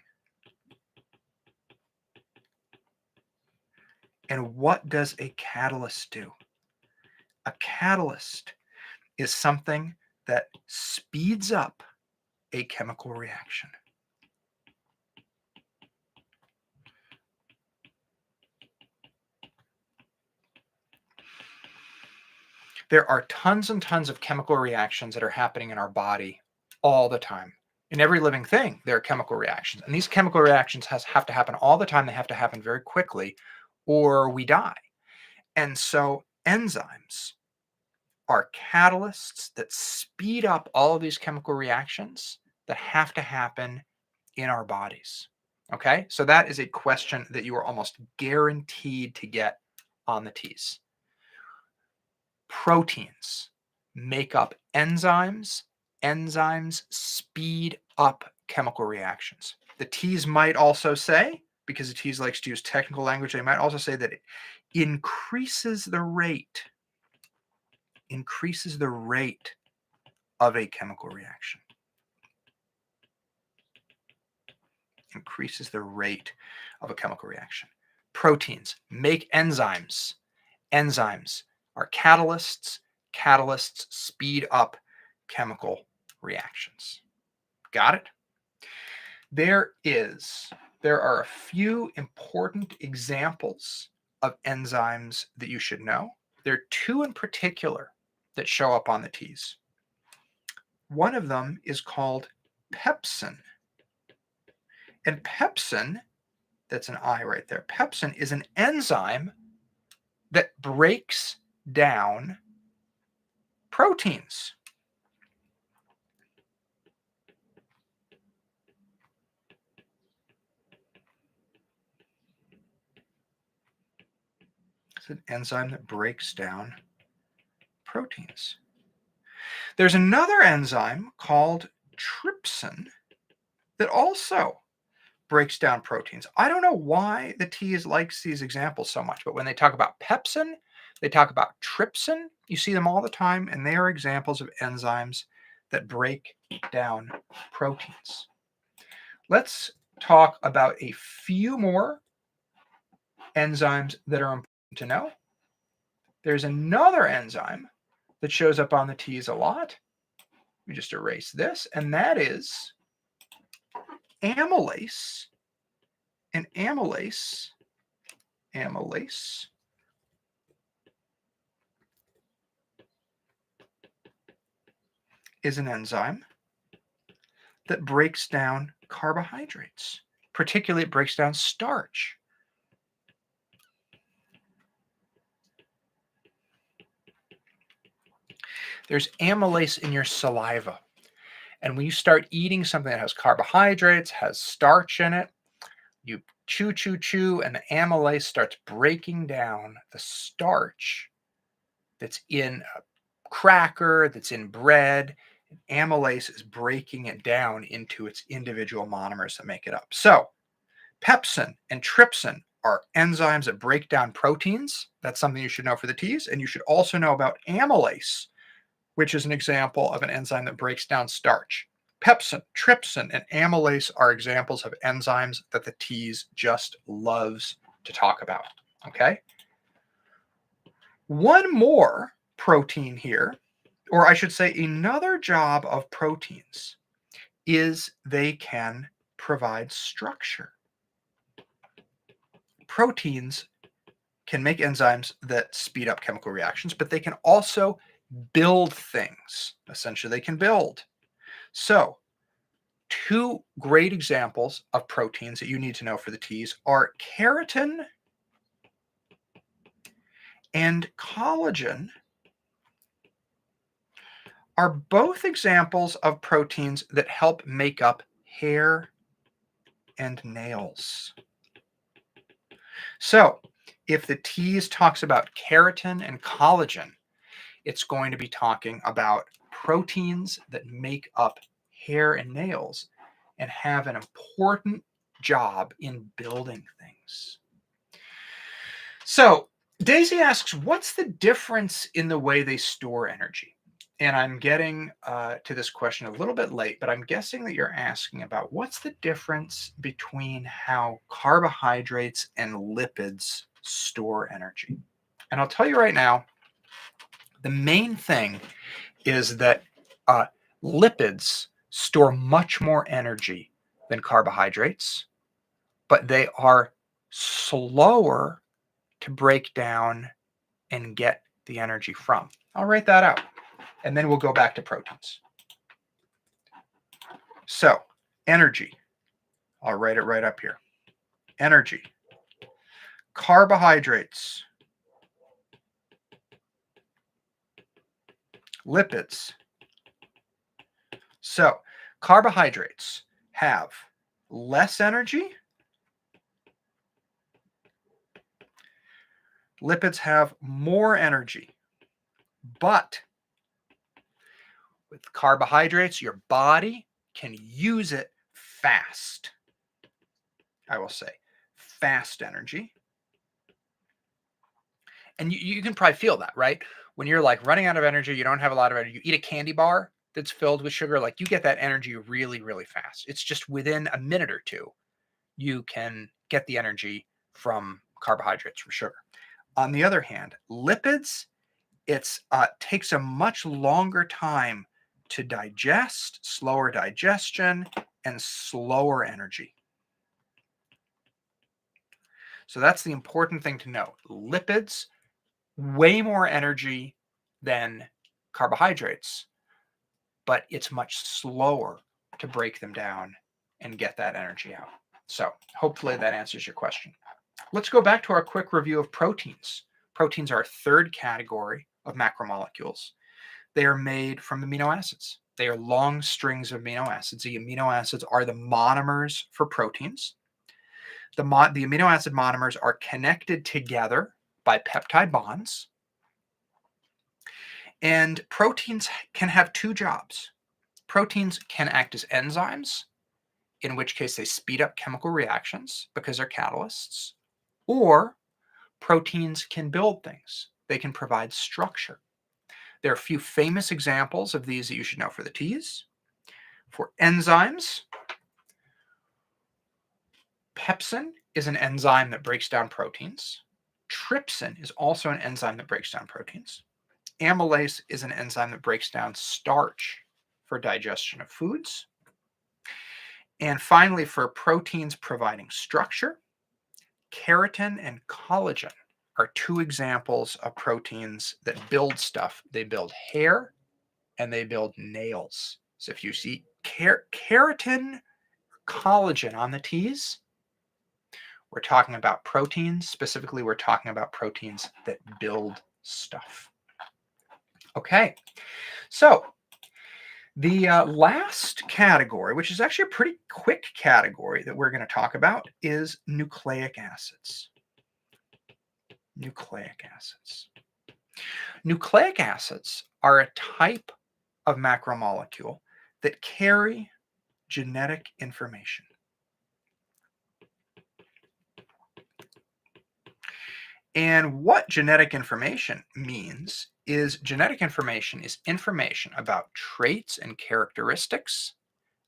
Speaker 1: And what does a catalyst do? A catalyst is something that speeds up a chemical reaction. There are tons and tons of chemical reactions that are happening in our body all the time. In every living thing, there are chemical reactions. And these chemical reactions have to happen all the time. They have to happen very quickly or we die. And so enzymes are catalysts that speed up all of these chemical reactions that have to happen in our bodies. Okay, so that is a question that you are almost guaranteed to get on the TEAS. Proteins make up enzymes. Enzymes speed up chemical reactions. The TEAS might also say, because the TEAS likes to use technical language, they might also say that it increases the rate of a chemical reaction. Increases the rate of a chemical reaction. Proteins make enzymes. Enzymes are catalysts. Catalysts speed up chemical reactions. Got it? There are a few important examples of enzymes that you should know. There are two in particular that show up on the TEAS. One of them is called pepsin. And pepsin That's an I right there. Pepsin is an enzyme that breaks down proteins. It's an enzyme that breaks down proteins. There's another enzyme called trypsin that also breaks down proteins. I don't know why the TEAS likes these examples so much, but when they talk about pepsin, they talk about trypsin. You see them all the time, and they are examples of enzymes that break down proteins. Let's talk about a few more enzymes that are important to know. There's another enzyme that shows up on the TEAS a lot. Let me just erase this, and that is amylase. And amylase is an enzyme that breaks down carbohydrates. Particularly, it breaks down starch. There's amylase in your saliva. And when you start eating something that has carbohydrates, has starch in it, you chew, chew, chew, and the amylase starts breaking down the starch that's in a cracker, that's in bread. Amylase is breaking it down into its individual monomers that make it up. So pepsin and trypsin are enzymes that break down proteins. That's something you should know for the TEAS. And you should also know about amylase, which is an example of an enzyme that breaks down starch. Pepsin, trypsin, and amylase are examples of enzymes that the TEAS just loves to talk about. Okay? One more protein here, or I should say another job of proteins, is they can provide structure. Proteins can make enzymes that speed up chemical reactions, but they can also build things. Essentially, they can build. So, two great examples of proteins that you need to know for the TEAS are keratin and collagen. Are both examples of proteins that help make up hair and nails. So, if the TEAS talks about keratin and collagen, it's going to be talking about proteins that make up hair and nails and have an important job in building things. So, Daisy asks, what's the difference in the way they store energy? And I'm getting to this question a little bit late, but I'm guessing that you're asking about what's the difference between how carbohydrates and lipids store energy. And I'll tell you right now, the main thing is that lipids store much more energy than carbohydrates, but they are slower to break down and get the energy from. I'll write that out, and then we'll go back to proteins. So, energy. I'll write it right up here. Energy. Carbohydrates. Lipids. So, carbohydrates have less energy. Lipids have more energy. But with carbohydrates, your body can use it fast. I will say fast energy. And you can probably feel that, right? When you're like running out of energy, you don't have a lot of energy, you eat a candy bar that's filled with sugar, like you get that energy really, really fast. It's just within a minute or two, you can get the energy from carbohydrates, from sugar. On the other hand, lipids, it takes a much longer time to digest, slower digestion, and slower energy. So that's the important thing to know. Lipids, way more energy than carbohydrates, but it's much slower to break them down and get that energy out. So hopefully that answers your question. Let's go back to our quick review of proteins. Proteins are a third category of macromolecules. They are made from amino acids. They are long strings of amino acids. The amino acids are the monomers for proteins. The amino acid monomers are connected together by peptide bonds. And proteins can have two jobs. Proteins can act as enzymes, in which case they speed up chemical reactions because they're catalysts, or proteins can build things. They can provide structure. There are a few famous examples of these that you should know for the T's. For enzymes, pepsin is an enzyme that breaks down proteins. Trypsin is also an enzyme that breaks down proteins. Amylase is an enzyme that breaks down starch for digestion of foods. And finally, for proteins providing structure, keratin and collagen are two examples of proteins that build stuff. They build hair and they build nails. So if you see keratin, collagen on the T's, we're talking about proteins. Specifically, we're talking about proteins that build stuff. Okay, so the last category, which is actually a pretty quick category that we're going to talk about, is nucleic acids. Nucleic acids. Nucleic acids are a type of macromolecule that carry genetic information. And what genetic information means is genetic information is information about traits and characteristics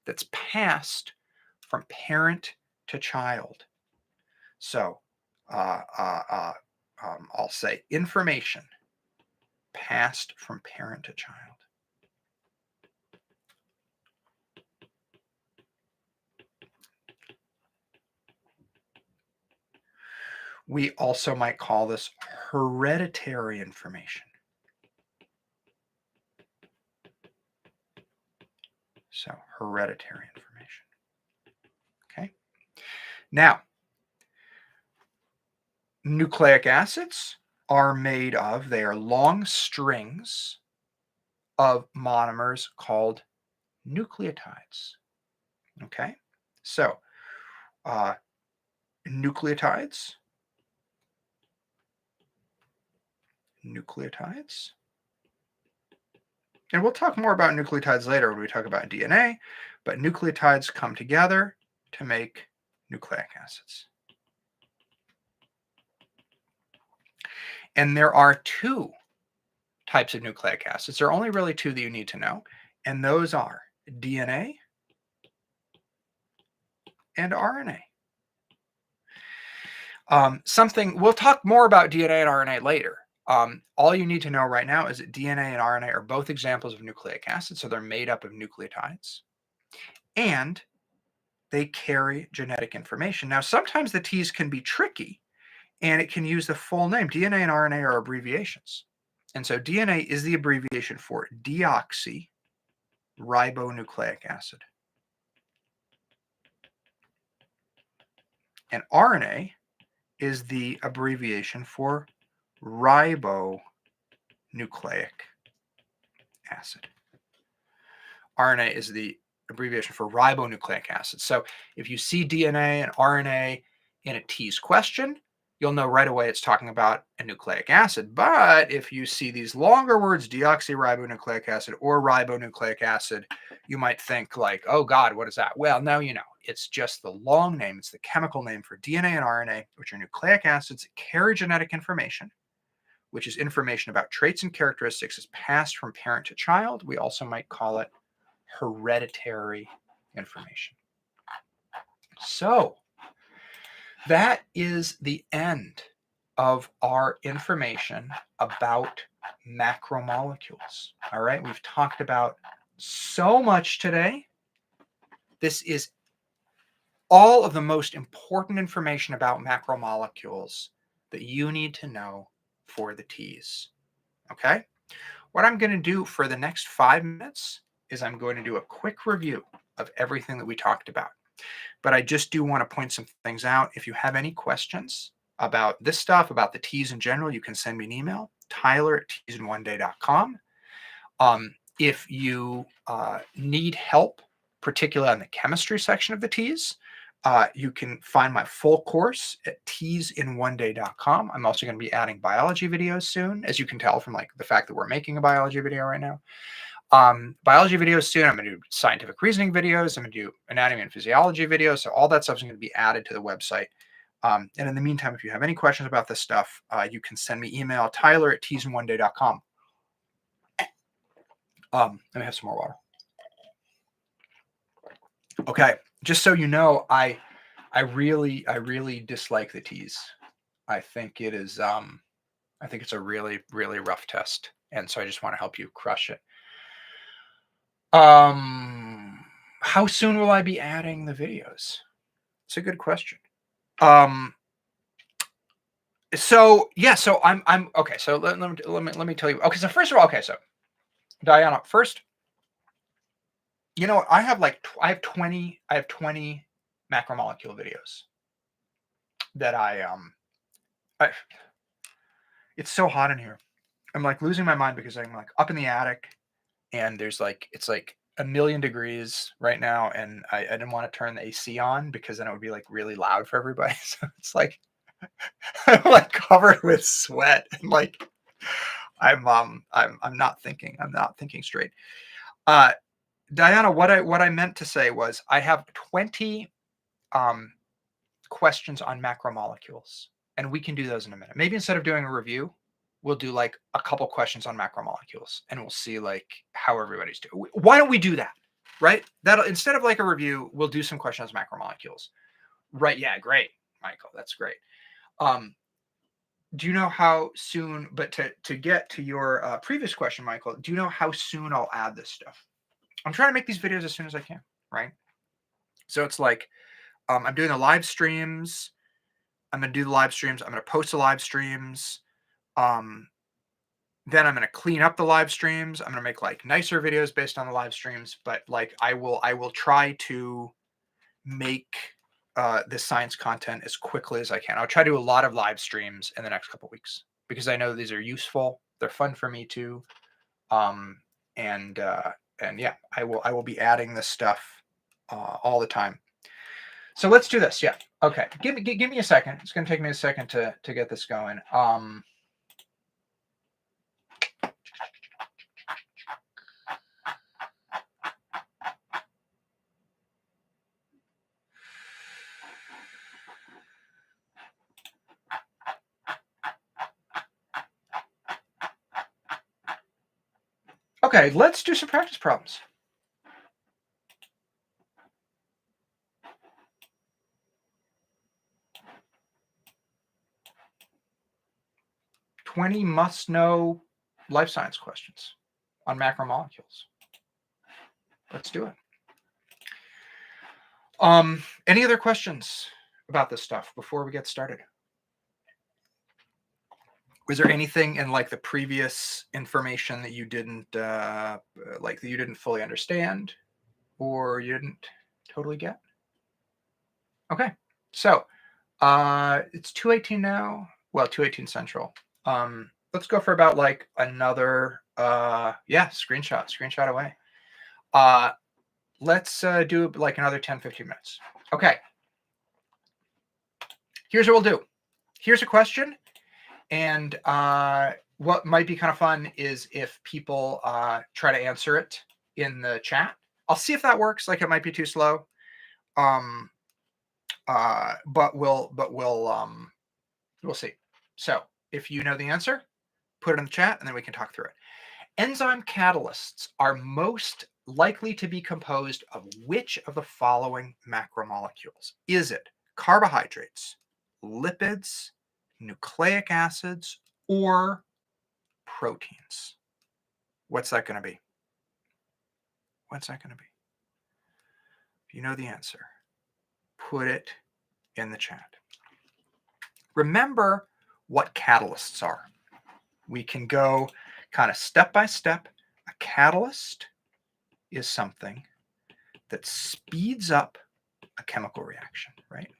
Speaker 1: that's passed from parent to child. So I'll say information passed from parent to child. We also might call this hereditary information. So hereditary information. Okay. Now, nucleic acids are made of, they are long strings of monomers called nucleotides. Okay. So nucleotides. And we'll talk more about nucleotides later when we talk about DNA, but nucleotides come together to make nucleic acids. And there are two types of nucleic acids. There are only really two that you need to know, and those are DNA and RNA. We'll talk more about DNA and RNA later. All you need to know right now is that DNA and RNA are both examples of nucleic acids, so they're made up of nucleotides, and they carry genetic information. Now, sometimes the T's can be tricky, and it can use the full name. DNA and RNA are abbreviations, and so DNA is the abbreviation for deoxyribonucleic acid, and RNA is the abbreviation for ribonucleic acid. RNA is the abbreviation for ribonucleic acid. So if you see DNA and RNA in a T's question, you'll know right away it's talking about a nucleic acid. But if you see these longer words, deoxyribonucleic acid or ribonucleic acid, you might think like, oh God, what is that? Well, no, you know, it's just the long name. It's the chemical name for DNA and RNA, which are nucleic acids that carry genetic information, which is information about traits and characteristics is passed from parent to child. We also might call it hereditary information. So that is the end of our information about macromolecules. All right, we've talked about so much today. This is all of the most important information about macromolecules that you need to know for the T's. Okay? What I'm going to do for the next 5 minutes is I'm going to do a quick review of everything that we talked about. But I just do want to point some things out. If you have any questions about this stuff, about the teas in general, you can send me an email, tyler@teasinOneDay.com. If you need help, particularly on the chemistry section of the teas, you can find my full course at teasinOneDay.com. I'm also going to be adding biology videos soon, as you can tell from like the fact that we're making a biology video right now. Biology videos soon. I'm going to do scientific reasoning videos. I'm going to do anatomy and physiology videos. So all that stuff is going to be added to the website. And in the meantime, if you have any questions about this stuff, you can send me email, tyler@teasinOneDay.com. Let me have some more water. Okay, just so you know, I really dislike the teas. I think it is I think it's a really rough test, and so I just want to help you crush it. How soon will I be adding the videos? It's a good question. So yeah, so I'm okay. So let me tell you. Okay, so first of all, okay, so Diana, first, you know, I have 20 macromolecule videos that I it's so hot in here. I'm like losing my mind because I'm like up in the attic and there's like it's like a million degrees right now, and I didn't want to turn the AC on because then it would be like really loud for everybody. So it's like I'm like covered with sweat and like I'm not thinking straight. Diana, what I meant to say was I have 20 questions on macromolecules, and we can do those in a minute. Maybe instead of doing a review, we'll do like a couple questions on macromolecules, and we'll see like how everybody's doing. Why don't we do that? Right? That'll instead of like a review, we'll do some questions on macromolecules. Right? Yeah, great, Michael. That's great. Do you know how soon? But to get to your previous question, Michael, do you know how soon I'll add this stuff? I'm trying to make these videos as soon as I can. Right? So it's like I'm doing the live streams. I'm going to do the live streams. I'm going to post the live streams. Then I'm going to clean up the live streams. I'm going to make like nicer videos based on the live streams. But like I will try to make this science content as quickly as I can. I'll try to do a lot of live streams in the next couple of weeks because I know these are useful. They're fun for me too. And yeah, I will be adding this stuff all the time. So let's do this. Yeah. Okay. Give me a second. It's going to take me a second to get this going. Okay, let's do some practice problems. "20 must-know life science questions on macromolecules." Let's do it. Any other questions about this stuff before we get started? Was there anything in like the previous information that you didn't like that you didn't fully understand or you didn't totally get? Okay, so it's 2:18 now. Well, 2:18 Central. Let's go for about like another yeah, screenshot away. Let's do like another 10-15 minutes. Okay. Here's what we'll do. Here's a question, and what might be kind of fun is if people try to answer it in the chat. I'll see if that works. Like it might be too slow. But we'll see. So if you know the answer, put it in the chat and then we can talk through it. Enzyme catalysts are most likely to be composed of which of the following macromolecules? Is it carbohydrates, lipids, nucleic acids, or proteins? What's that going to be? What's that going to be? If you know the answer, put it in the chat. Remember what catalysts are. We can go kind of step by step. A catalyst is something that speeds up a chemical reaction, right?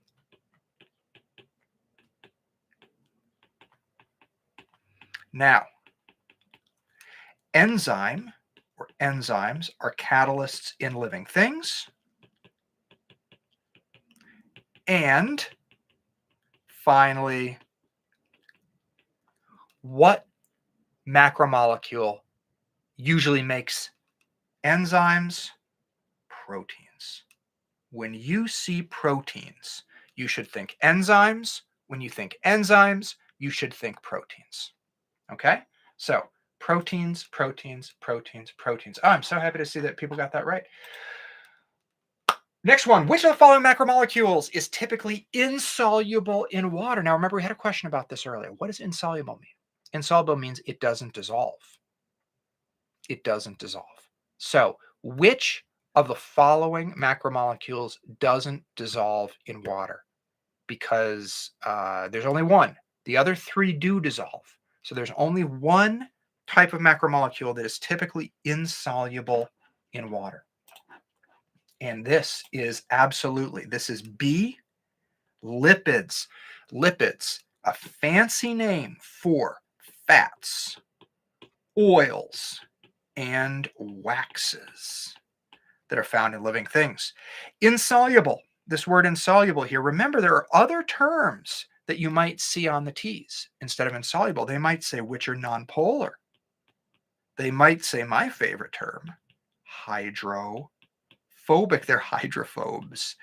Speaker 1: Now, enzymes are catalysts in living things. And finally, what macromolecule usually makes enzymes? Proteins. When you see proteins, you should think enzymes. When you think enzymes, you should think proteins. Okay? So proteins, proteins, proteins, proteins. Oh, I'm so happy to see that people got that right. Next one, which of the following macromolecules is typically insoluble in water? Now, remember, we had a question about this earlier. What does insoluble mean? Insoluble means it doesn't dissolve. It doesn't dissolve. So, which of the following macromolecules doesn't dissolve in water? Because there's only one. The other three do dissolve. So, there's only one type of macromolecule that is typically insoluble in water. And this is B, lipids. Lipids, a fancy name for fats, oils, and waxes that are found in living things. Insoluble, this word insoluble here, remember there are other terms that you might see on the T's. Instead of insoluble, they might say which are nonpolar. They might say my favorite term, hydrophobic. They're hydrophobes.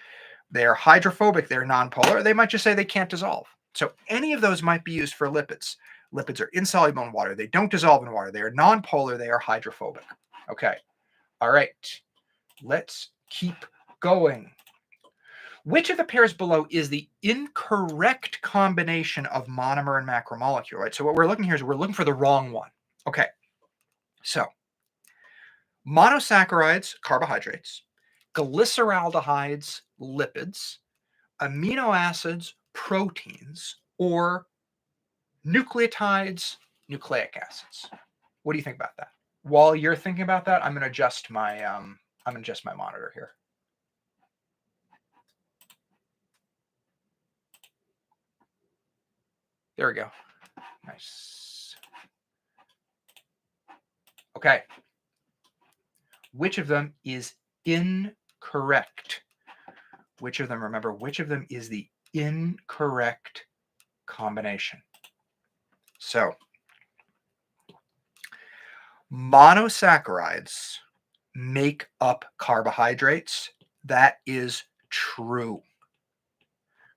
Speaker 1: They're hydrophobic, they're nonpolar. They might just say they can't dissolve. So any of those might be used for lipids. Lipids are insoluble in water. They don't dissolve in water. They are nonpolar. They are hydrophobic. Okay. All right. Let's keep going. Which of the pairs below is the incorrect combination of monomer and macromolecule? Right. So what we're looking here is we're looking for the wrong one. Okay. So monosaccharides, carbohydrates, glyceraldehydes, lipids, amino acids, proteins, or nucleotides, nucleic acids. What do you think about that? While you're thinking about that, I'm going to adjust my monitor here. There we go. Nice. Okay. Which of them is incorrect? Which of them, remember, which of them is the incorrect combination? So, monosaccharides make up carbohydrates. That is true.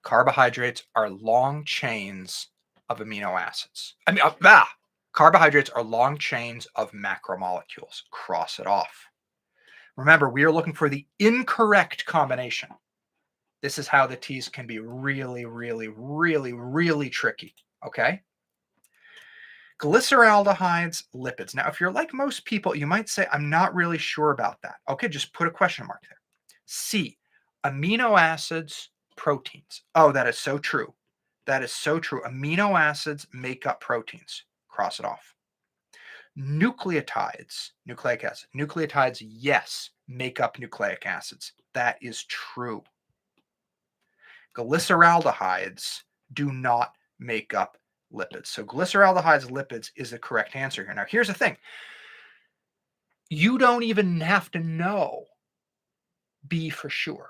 Speaker 1: Carbohydrates are long chains of amino acids. Carbohydrates are long chains of macromolecules. Cross it off. Remember, we are looking for the incorrect combination. This is how the T's can be really, really, really, really tricky. Okay? Glyceraldehydes, lipids. Now, if you're like most people, you might say, I'm not really sure about that. Okay, just put a question mark there. C, amino acids, proteins. Oh, that is so true. That is so true. Amino acids make up proteins. Cross it off. Nucleotides, nucleic acid. Nucleotides, yes, make up nucleic acids. That is true. Glyceraldehydes do not make up lipids. So glyceraldehydes, lipids is the correct answer here. Now, here's the thing. You don't even have to know B for sure,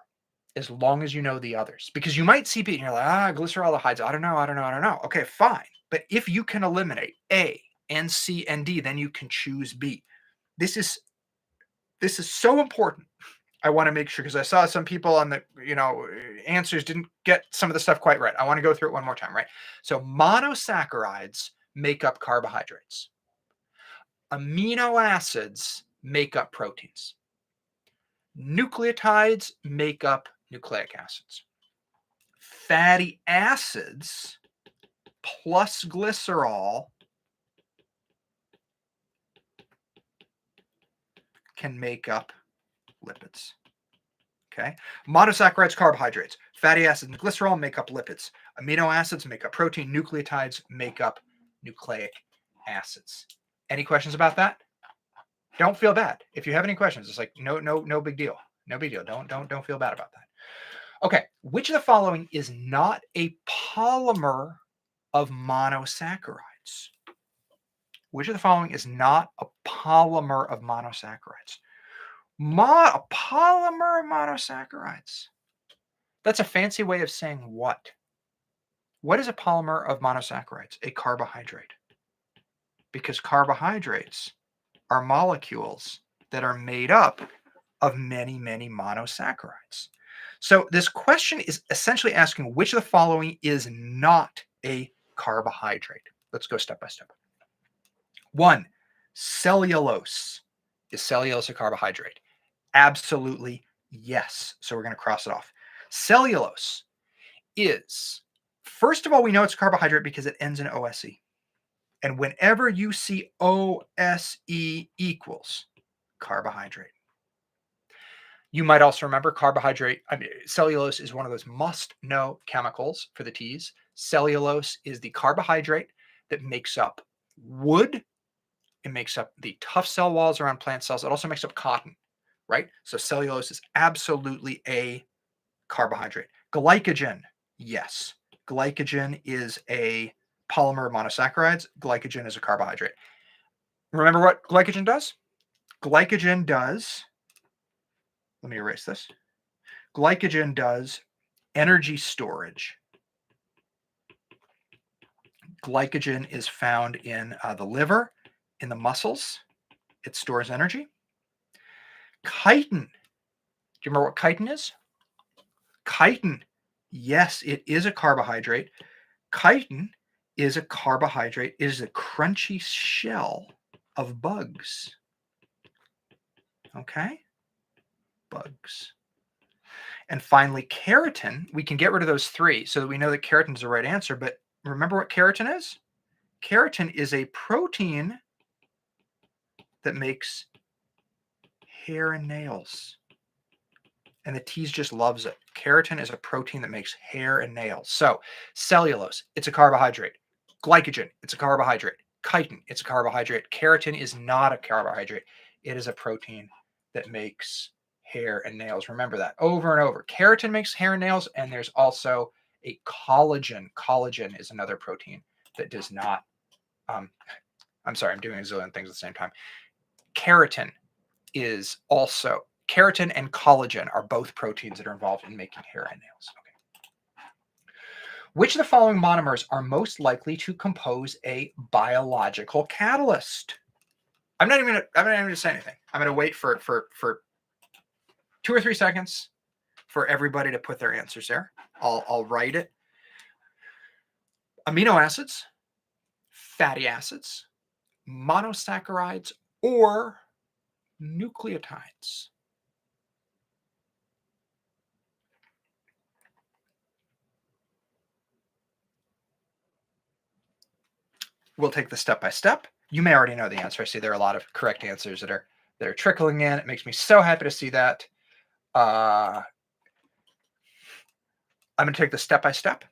Speaker 1: as long as you know the others. Because you might see B and you're like, glyceraldehydes, I don't know. Okay, fine. But if you can eliminate A and C and D, then you can choose B. This is so important. I want to make sure, because I saw some people on the, answers didn't get some of the stuff quite right. I want to go through it one more time, right? So monosaccharides make up carbohydrates. Amino acids make up proteins. Nucleotides make up nucleic acids. Fatty acids plus glycerol can make up lipids. Okay. Monosaccharides, carbohydrates, fatty acids, and glycerol make up lipids. Amino acids make up protein. Nucleotides make up nucleic acids. Any questions about that? Don't feel bad. If you have any questions, it's like no big deal. No big deal. Don't feel bad about that. Okay, which of the following is not a polymer of monosaccharides? Which of the following is not a polymer of monosaccharides? A polymer of monosaccharides. That's a fancy way of saying what? What is a polymer of monosaccharides? A carbohydrate. Because carbohydrates are molecules that are made up of many, many monosaccharides. So this question is essentially asking which of the following is not a carbohydrate. Let's go step by step. 1, cellulose. Is cellulose a carbohydrate? Absolutely yes. So we're going to cross it off. Cellulose is, first of all, we know it's a carbohydrate because it ends in OSE. And whenever you see OSE equals carbohydrate. You might also remember cellulose is one of those must-know chemicals for the T's. Cellulose is the carbohydrate that makes up wood. It makes up the tough cell walls around plant cells. It also makes up cotton, right? So cellulose is absolutely a carbohydrate. Glycogen, yes. Glycogen is a polymer of monosaccharides. Glycogen is a carbohydrate. Remember what glycogen does? Glycogen does, let me erase this. Glycogen does energy storage. Glycogen is found in the liver, in the muscles. It stores energy. Chitin. Do you remember what chitin is? Chitin, yes, it is a carbohydrate. Chitin is a carbohydrate. It is a crunchy shell of bugs. Okay? Bugs. And finally, keratin. We can get rid of those three so that we know that keratin is the right answer. But remember what keratin is? Keratin is a protein that makes hair and nails. And the T's just loves it. Keratin is a protein that makes hair and nails. So cellulose, it's a carbohydrate. Glycogen, it's a carbohydrate. Chitin, it's a carbohydrate. Keratin is not a carbohydrate. It is a protein that makes hair and nails. Remember that over and over. Keratin makes hair and nails, and there's also a collagen. Collagen is another protein that does not. I'm sorry, I'm doing a zillion things at the same time. Keratin and collagen are both proteins that are involved in making hair and nails. Okay. Which of the following monomers are most likely to compose a biological catalyst? I'm not even going to say anything. I'm going to wait for 2 or 3 seconds for everybody to put their answers there. I'll write it. Amino acids, fatty acids, monosaccharides, or nucleotides. We'll take this step by step. You may already know the answer. I see there are a lot of correct answers that are trickling in. It makes me so happy to see that. I'm going to take this step by step.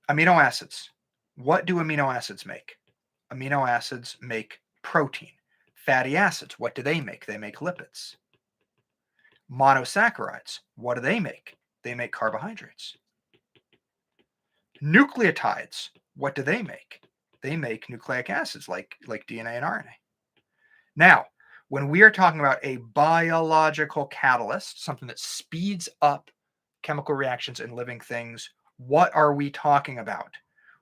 Speaker 1: Amino acids. What do amino acids make? Amino acids make protein. Fatty acids, what do they make? They make lipids. Monosaccharides, what do they make? They make carbohydrates. Nucleotides, what do they make? They make nucleic acids like DNA and RNA. Now, when we are talking about a biological catalyst, something that speeds up chemical reactions in living things, what are we talking about?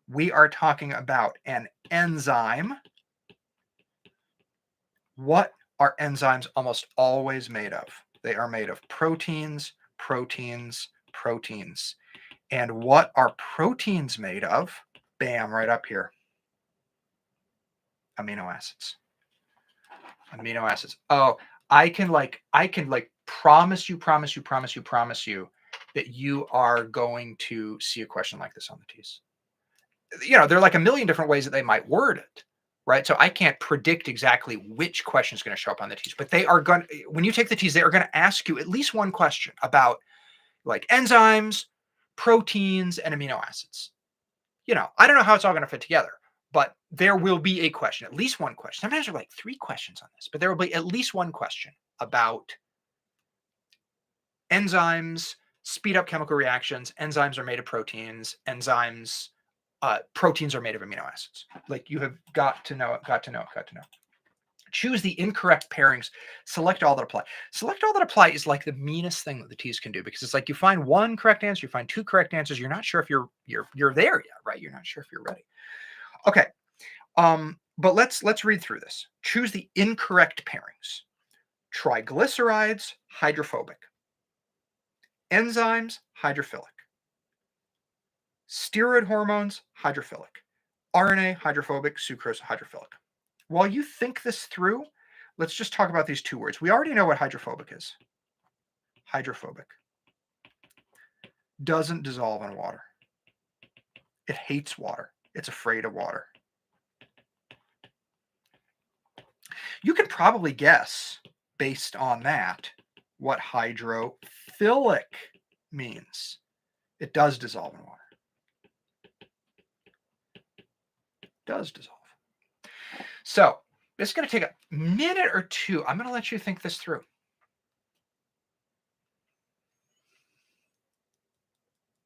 Speaker 1: We are talking about an enzyme. What are enzymes almost always made of? They are made of proteins, proteins, proteins. And what are proteins made of? Bam, right up here. Amino acids. Amino acids. Oh, I can promise you that you are going to see a question like this on the T's. There are like a million different ways that they might word it, right? So I can't predict exactly which question is going to show up on the T's, but they are going to, when you take the T's, they are going to ask you at least one question about like enzymes, proteins, and amino acids. I don't know how it's all going to fit together, but there will be a question, at least one question. Sometimes there are like 3 questions on this, but there will be at least one question about enzymes, speed up chemical reactions. Enzymes are made of proteins. Proteins are made of amino acids. Like, you have got to know it, got to know it, got to know. Choose the incorrect pairings. Select all that apply. Select all that apply is like the meanest thing that the TEAS can do, because it's like you find one correct answer, you find two correct answers. You're not sure if you're there yet, right? You're not sure if you're ready. Okay. But let's read through this. Choose the incorrect pairings. Triglycerides, hydrophobic. Enzymes, hydrophilic. Steroid hormones, hydrophilic. RNA, hydrophobic. Sucrose, hydrophilic. While you think this through, let's just talk about these two words. We already know what hydrophobic is. Hydrophobic. Doesn't dissolve in water. It hates water. It's afraid of water. You can probably guess, based on that, what hydrophilic means. It does dissolve in water. It does dissolve. So this is going to take a minute or two. I'm going to let you think this through.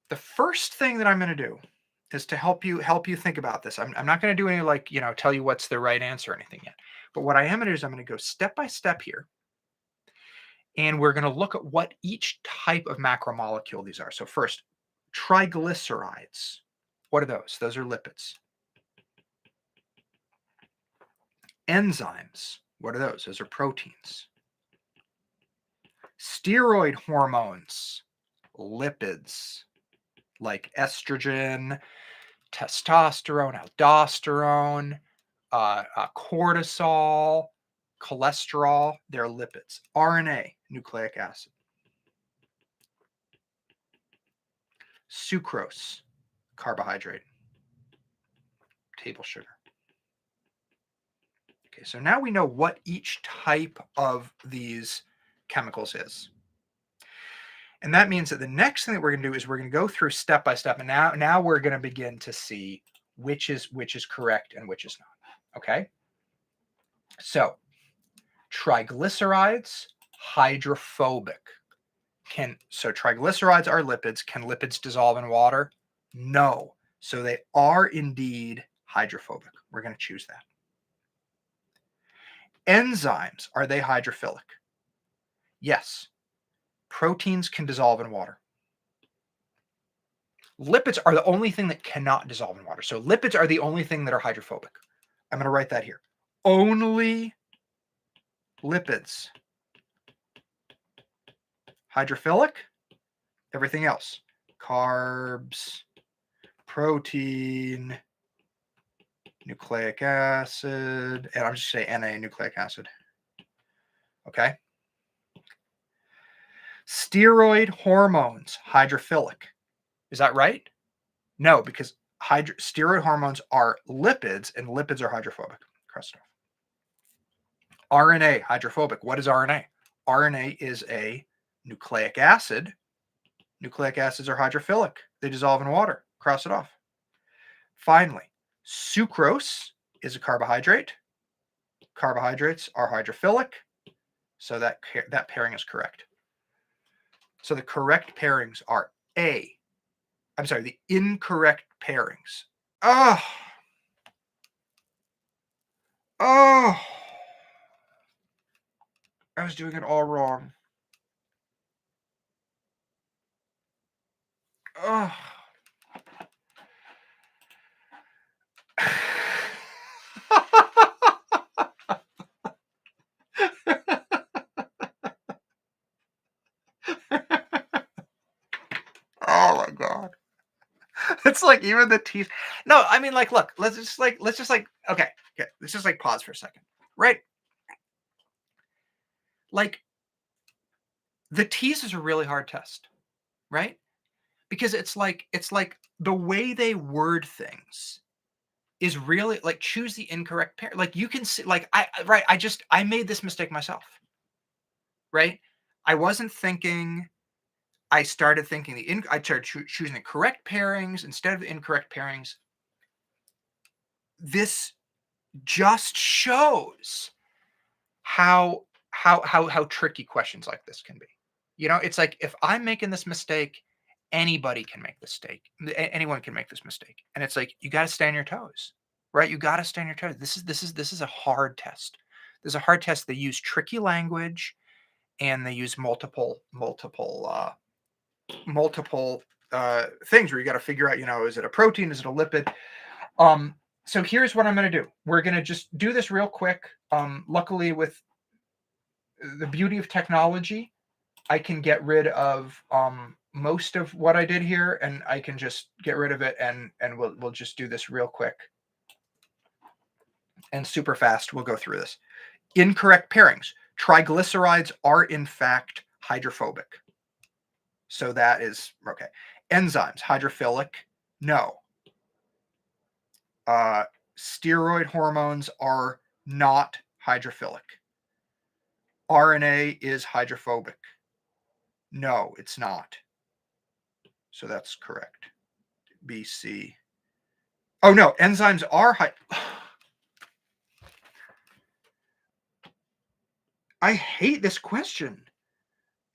Speaker 1: The first thing that I'm going to do is to help you think about this. I'm not going to do any, like, tell you what's the right answer or anything yet. But what I am going to do is I'm going to go step by step here. And we're going to look at what each type of macromolecule these are. So first, triglycerides. What are those? Those are lipids. Enzymes. What are those? Those are proteins. Steroid hormones. Lipids, like estrogen, testosterone, aldosterone, cortisol, cholesterol. They're lipids. RNA, nucleic acid. Sucrose, carbohydrate, table sugar. Okay, so now we know what each type of these chemicals is. And that means that the next thing that we're going to do is we're going to go through step by step. And now we're going to begin to see which is correct and which is not. Okay. So triglycerides, hydrophobic. So triglycerides are lipids. Can lipids dissolve in water? No. So they are indeed hydrophobic. We're going to choose that. Enzymes, are they hydrophilic? Yes. Proteins can dissolve in water. Lipids are the only thing that cannot dissolve in water. So lipids are the only thing that are hydrophobic. I'm going to write that here. Only lipids. Hydrophilic, everything else. Carbs, protein, nucleic acid, and I'm just saying Na, nucleic acid. Okay. Steroid hormones, hydrophilic. Is that right? No, because steroid hormones are lipids, and lipids are hydrophobic. Cross it off. RNA, hydrophobic. What is RNA? RNA is a nucleic acid. Nucleic acids are hydrophilic. They dissolve in water. Cross it off. Finally, sucrose is a carbohydrate. Carbohydrates are hydrophilic. So that pairing is correct. So the correct pairings are the incorrect pairings. Oh, I was doing it all wrong. Oh. Oh my God. It's like even the teeth. No, I mean, like, look, let's just okay, let's just like pause for a second. Right? Like, the TEAS is a really hard test, right? Because it's like the way they word things is really like, choose the incorrect pair. Like, you can see, like, I made this mistake myself. Right? I wasn't thinking. I started thinking I started choosing the correct pairings instead of the incorrect pairings. This just shows how tricky questions like this can be. It's like if I'm making this mistake, anybody can make this mistake. Anyone can make this mistake. And it's like you got to stay on your toes, right? You got to stay on your toes. This is a hard test. There's a hard test. They use tricky language and they use multiple things where you got to figure out, is it a protein? Is it a lipid? So here's what I'm going to do. We're going to just do this real quick. Luckily, with the beauty of technology, I can get rid of most of what I did here, and I can just get rid of it, and we'll just do this real quick and super fast. We'll go through this. Incorrect pairings. Triglycerides are in fact hydrophobic. So that is okay. Enzymes, hydrophilic, no. Steroid hormones are not hydrophilic. RNA is hydrophobic. No, it's not. So that's correct. B, C. Oh, no, enzymes are I hate this question.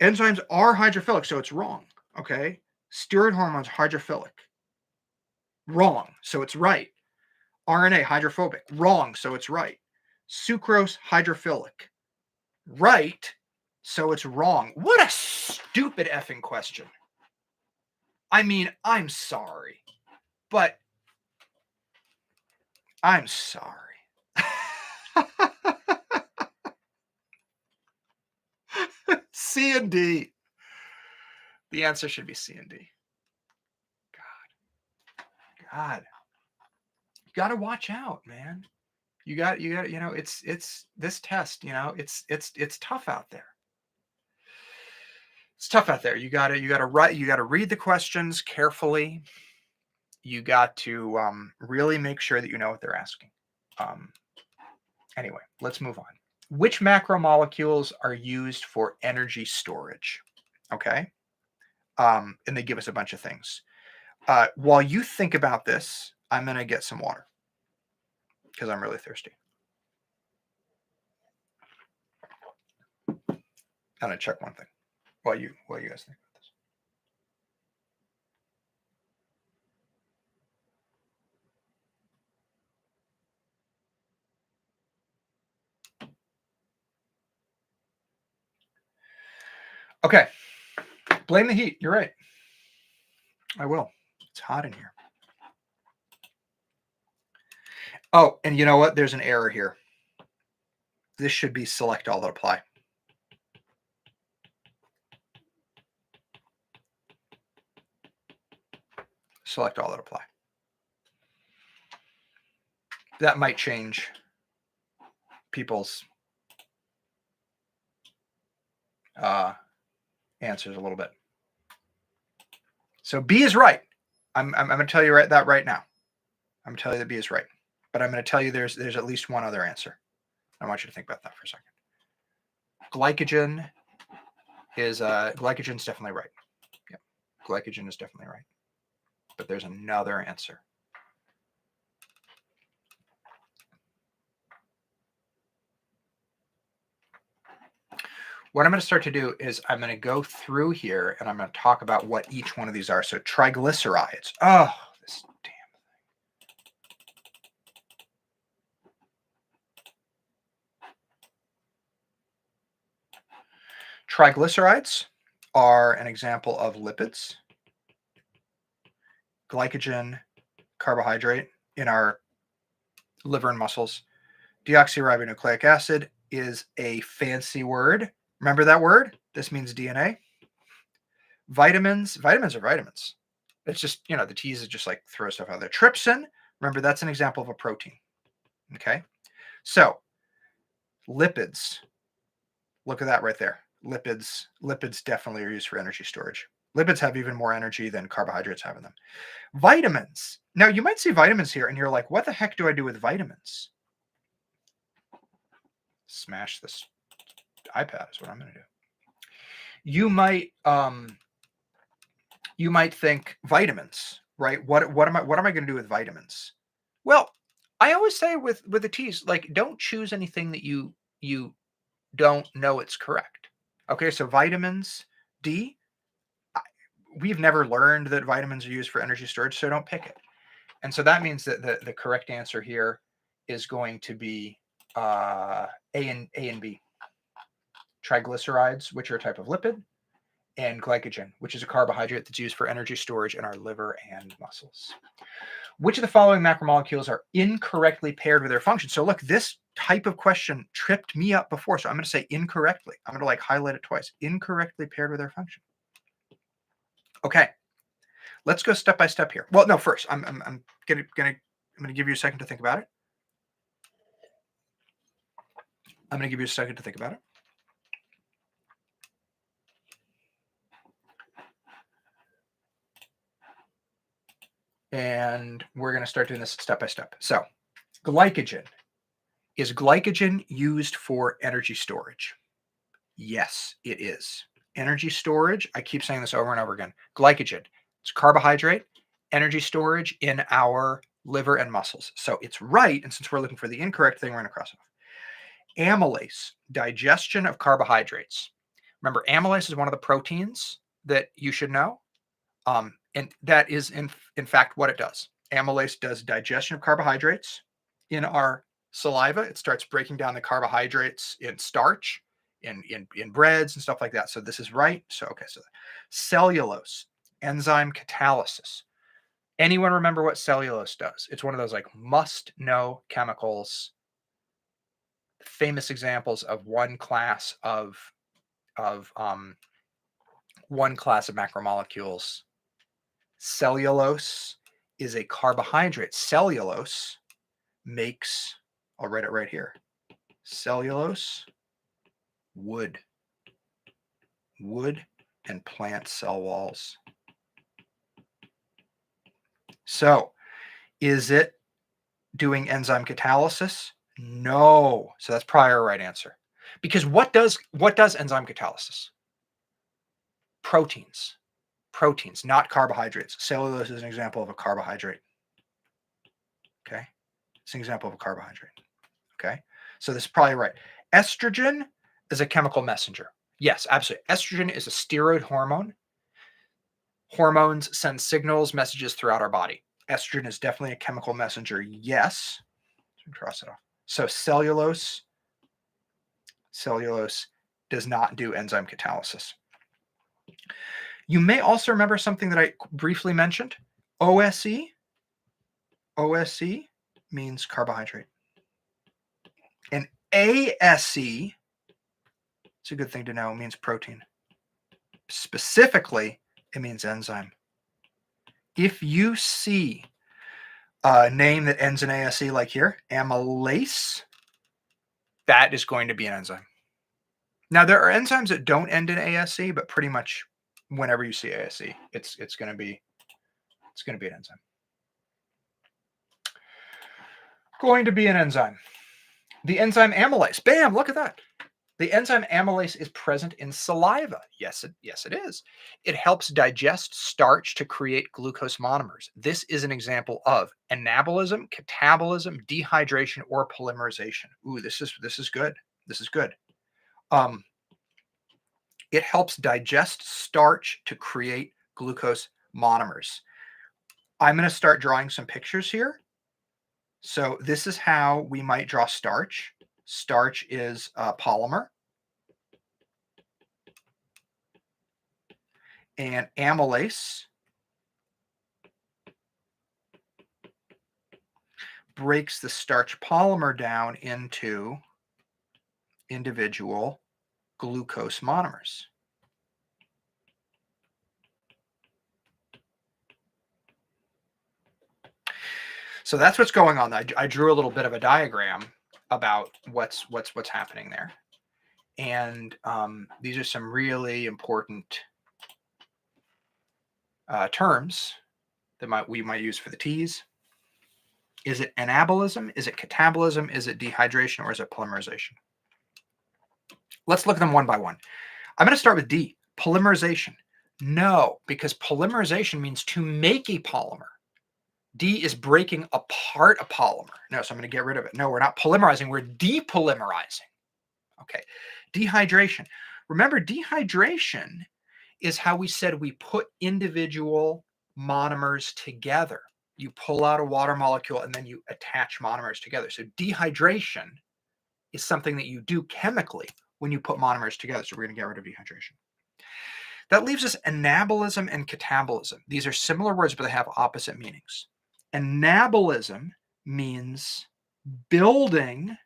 Speaker 1: Enzymes are hydrophilic, so it's wrong. Okay. Steroid hormones, hydrophilic. Wrong, so it's right. RNA, hydrophobic. Wrong, so it's right. Sucrose, hydrophilic. Right, so it's wrong. What a stupid effing question. I mean, I'm sorry, but I'm sorry. C and D. The answer should be C and D. God. You got to watch out, man. You got, it's this test, it's tough out there. It's tough out there. You got to read the questions carefully. You got to really make sure that you know what they're asking. Anyway, let's move on. Which macromolecules are used for energy storage? Okay. And they give us a bunch of things. While you think about this, I'm going to get some water because I'm really thirsty. I'm going to check one thing while you guys think about this. Okay. Blame the heat. You're right. I will. It's hot in here. Oh, and you know what? There's an error here. This should be select all that apply. Select all that apply. That might change people's answers a little bit. So B is right. I'm going to tell you that right now. I'm going to tell you that B is right. But I'm going to tell you there's at least one other answer. I want you to think about that for a second. Glycogen is glycogen's definitely right. Yep. Glycogen is definitely right. But there's another answer. What I'm going to start to do is I'm going to go through here and I'm going to talk about what each one of these are. So triglycerides. Oh, this damn thing. Triglycerides are an example of lipids. Glycogen, carbohydrate in our liver and muscles. Deoxyribonucleic acid is a fancy word. Remember that word? This means DNA. Vitamins are vitamins. It's just, the T's is just like throw stuff out there. Trypsin, remember that's an example of a protein. Okay. So lipids, look at that right there. Lipids definitely are used for energy storage. Lipids have even more energy than carbohydrates have in them. Vitamins. Now you might see vitamins here and you're like, what the heck do I do with vitamins? Smash this iPad is what I'm going to do. You might think vitamins, right? What am I going to do with vitamins? Well, I always say with the T's, like don't choose anything that you don't know it's correct. Okay, so vitamins, D, we've never learned that vitamins are used for energy storage, so don't pick it. And so that means that the correct answer here is going to be A and B. Triglycerides, which are a type of lipid, and glycogen, which is a carbohydrate that's used for energy storage in our liver and muscles. Which of the following macromolecules are incorrectly paired with their function? So look, this type of question tripped me up before. So I'm going to say incorrectly. I'm going to like highlight it twice. Incorrectly paired with their function. Okay. Let's go step by step here. Well, no, first, I'm going to give you a second to think about it. I'm going to give you a second to think about it. And we're going to start doing this step by step. So glycogen. Is glycogen used for energy storage? Yes, it is. Energy storage, I keep saying this over and over again. Glycogen, it's carbohydrate, energy storage in our liver and muscles. So it's right, and since we're looking for the incorrect thing, we're going to cross it off. Amylase, digestion of carbohydrates. Remember, amylase is one of the proteins that you should know. And that is, in fact, what it does. Amylase does digestion of carbohydrates in our saliva. It starts breaking down the carbohydrates in starch, in breads and stuff like that. So this is right. So, okay, so cellulose, enzyme catalysis. Anyone remember what cellulose does? It's one of those like must-know chemicals. Famous examples of one class of macromolecules. Cellulose is a carbohydrate. Cellulose makes, I'll write it right here. Cellulose, wood and plant cell walls. So is it doing enzyme catalysis? No. So that's probably our right answer. Because what does enzyme catalysis? Proteins, not carbohydrates. Cellulose is an example of a carbohydrate. Okay. It's an example of a carbohydrate. Okay. So this is probably right. Estrogen is a chemical messenger. Yes, absolutely. Estrogen is a steroid hormone. Hormones send signals, messages throughout our body. Estrogen is definitely a chemical messenger. Yes. Cross it off. So cellulose does not do enzyme catalysis. You may also remember something that I briefly mentioned. OSE means carbohydrate. And ASE, it's a good thing to know, means protein. Specifically, it means enzyme. If you see a name that ends in ASE like here, amylase, that is going to be an enzyme. Now, there are enzymes that don't end in ASE, but pretty much whenever you see ASE, it's going to be an enzyme. Going to be an enzyme. The enzyme amylase. Bam! Look at that. The enzyme amylase is present in saliva. Yes, it is. It helps digest starch to create glucose monomers. This is an example of anabolism, catabolism, dehydration, or polymerization. Ooh, this is good. This is good. It helps digest starch to create glucose monomers. I'm going to start drawing some pictures here. So this is how we might draw starch. Starch is a polymer. And amylase breaks the starch polymer down into individual glucose monomers. So that's what's going on. I drew a little bit of a diagram about what's happening there. And these are some really important terms that we might use for the T's. Is it anabolism? Is it catabolism? Is it dehydration? Or is it polymerization? Let's look at them one by one. I'm going to start with D, polymerization. No, because polymerization means to make a polymer. D is breaking apart a polymer. No, so I'm going to get rid of it. No, we're not polymerizing. We're depolymerizing. Okay. Dehydration. Remember, dehydration is how we said we put individual monomers together. You pull out a water molecule and then you attach monomers together. So dehydration is something that you do chemically when you put monomers together. So we're going to get rid of dehydration. That leaves us anabolism and catabolism. These are similar words, but they have opposite meanings. Anabolism means building.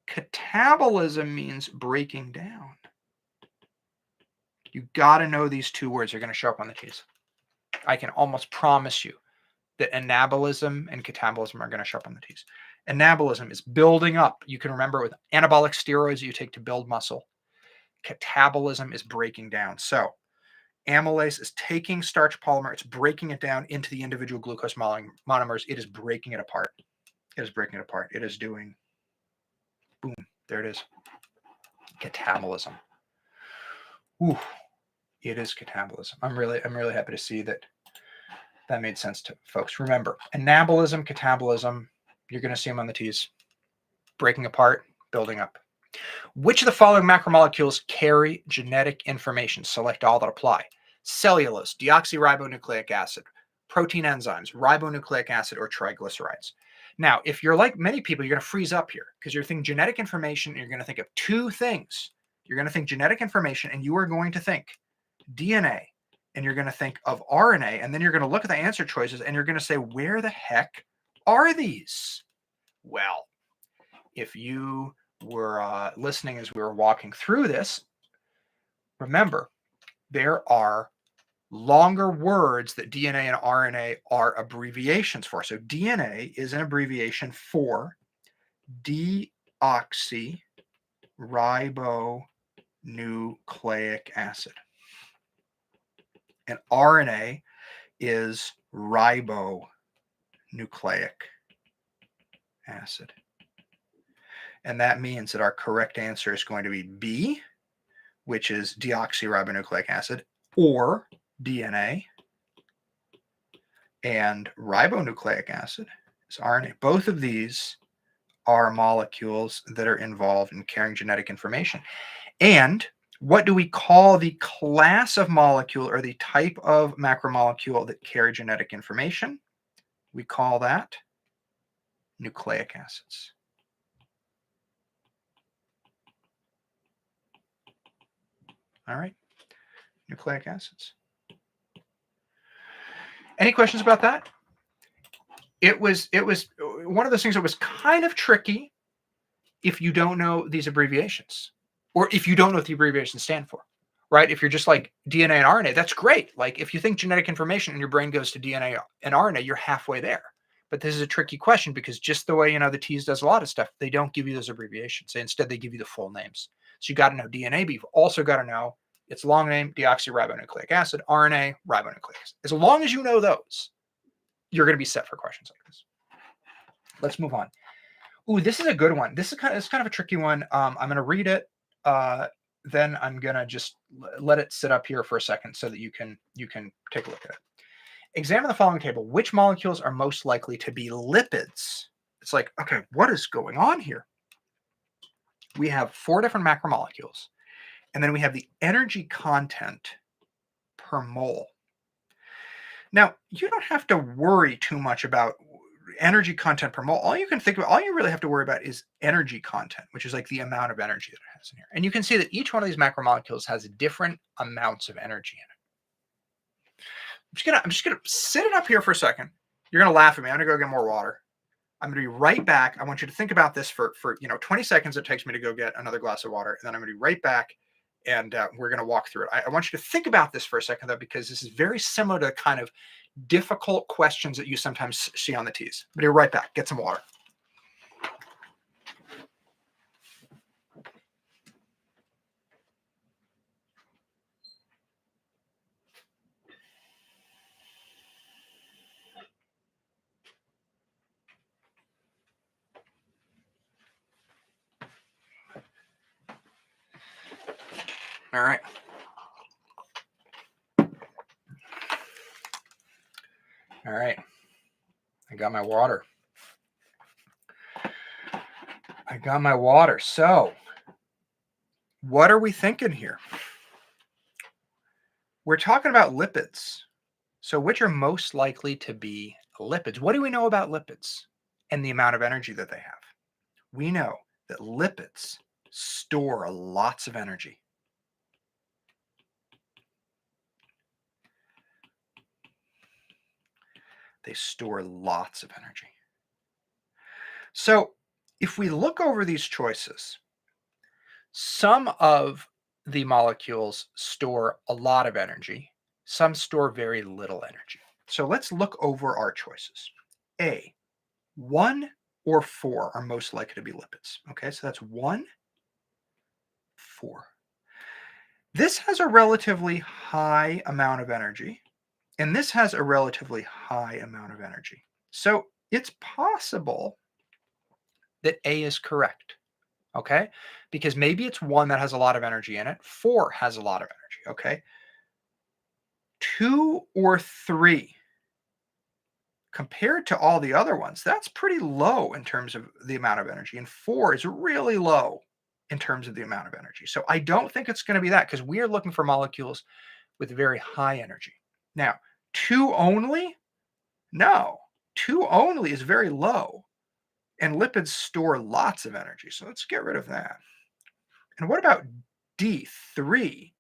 Speaker 1: Catabolism means breaking down. You got to know these two words are going to show up on the teas. I can almost promise you that anabolism and catabolism are going to show up on the teas. Anabolism is building up. You can remember with anabolic steroids that you take to build muscle. Catabolism is breaking down. So amylase is taking starch polymer, it's breaking it down into the individual glucose monomers. It is breaking it apart. It is breaking it apart. It is doing, boom, there it is. Catabolism. Ooh, it is catabolism. I'm really happy to see that made sense to folks. Remember, anabolism, catabolism, you're going to see them on the teas. Breaking apart, building up. Which of the following macromolecules carry genetic information? Select all that apply. Cellulose, deoxyribonucleic acid, protein enzymes, ribonucleic acid, or triglycerides. Now, if you're like many people, you're going to freeze up here because you're thinking genetic information and you're going to think of two things. You're going to think genetic information and you are going to think DNA and you're going to think of RNA, and then you're going to look at the answer choices and you're going to say, where the heck are these? Well, if you were listening as we were walking through this, remember, there are longer words that DNA and RNA are abbreviations for. So DNA is an abbreviation for deoxyribonucleic acid. And RNA is ribonucleic acid. And that means that our correct answer is going to be B, which is deoxyribonucleic acid, or DNA. And ribonucleic acid is RNA. Both of these are molecules that are involved in carrying genetic information. And what do we call the class of molecule or the type of macromolecule that carry genetic information? We call that nucleic acids. All right, nucleic acids. Any questions about that? It was one of those things that was kind of tricky if you don't know these abbreviations, or if you don't know what the abbreviations stand for, right? If you're just like DNA and RNA, that's great. Like if you think genetic information and your brain goes to DNA and RNA, you're halfway there. But this is a tricky question because just the way, the TEAS does a lot of stuff, they don't give you those abbreviations. Instead, they give you the full names. So you got to know DNA, but you've also got to know its long name, deoxyribonucleic acid, RNA, ribonucleic acid. As long as you know those, you're going to be set for questions like this. Let's move on. Ooh, this is a good one. This is kind of a tricky one. I'm going to read it. Then I'm going to just let it sit up here for a second so that you can take a look at it. Examine the following table. Which molecules are most likely to be lipids? It's like, okay, what is going on here? We have 4 different macromolecules, and then we have the energy content per mole. Now, you don't have to worry too much about energy content per mole. All you really have to worry about is energy content, which is like the amount of energy that it has in here. And you can see that each one of these macromolecules has different amounts of energy in it. I'm just gonna sit it up here for a second. You're gonna laugh at me. I'm gonna go get more water. I'm gonna be right back. I want you to think about this for 20 seconds. It takes me to go get another glass of water, and then I'm gonna be right back, and we're gonna walk through it. I want you to think about this for a second, though, because this is very similar to kind of difficult questions that you sometimes see on the TEAS. But be right back. Get some water. All right. All right. I got my water. So, what are we thinking here? We're talking about lipids. So which are most likely to be lipids? What do we know about lipids and the amount of energy that they have? We know that lipids store lots of energy. They store lots of energy. So if we look over these choices, some of the molecules store a lot of energy, some store very little energy. So let's look over our choices. A, 1 or 4 are most likely to be lipids. Okay, so that's 1, 4. This has a relatively high amount of energy, and this has a relatively high amount of energy. So it's possible that A is correct. Okay, because maybe it's 1 that has a lot of energy in it, 4 has a lot of energy. Okay, 2 or 3 compared to all the other ones, that's pretty low in terms of the amount of energy, and 4 is really low in terms of the amount of energy. So I don't think it's going to be that, because we are looking for molecules with very high energy. Now, 2 only? No, 2 only is very low, and lipids store lots of energy. So let's get rid of that. And what about D, 3?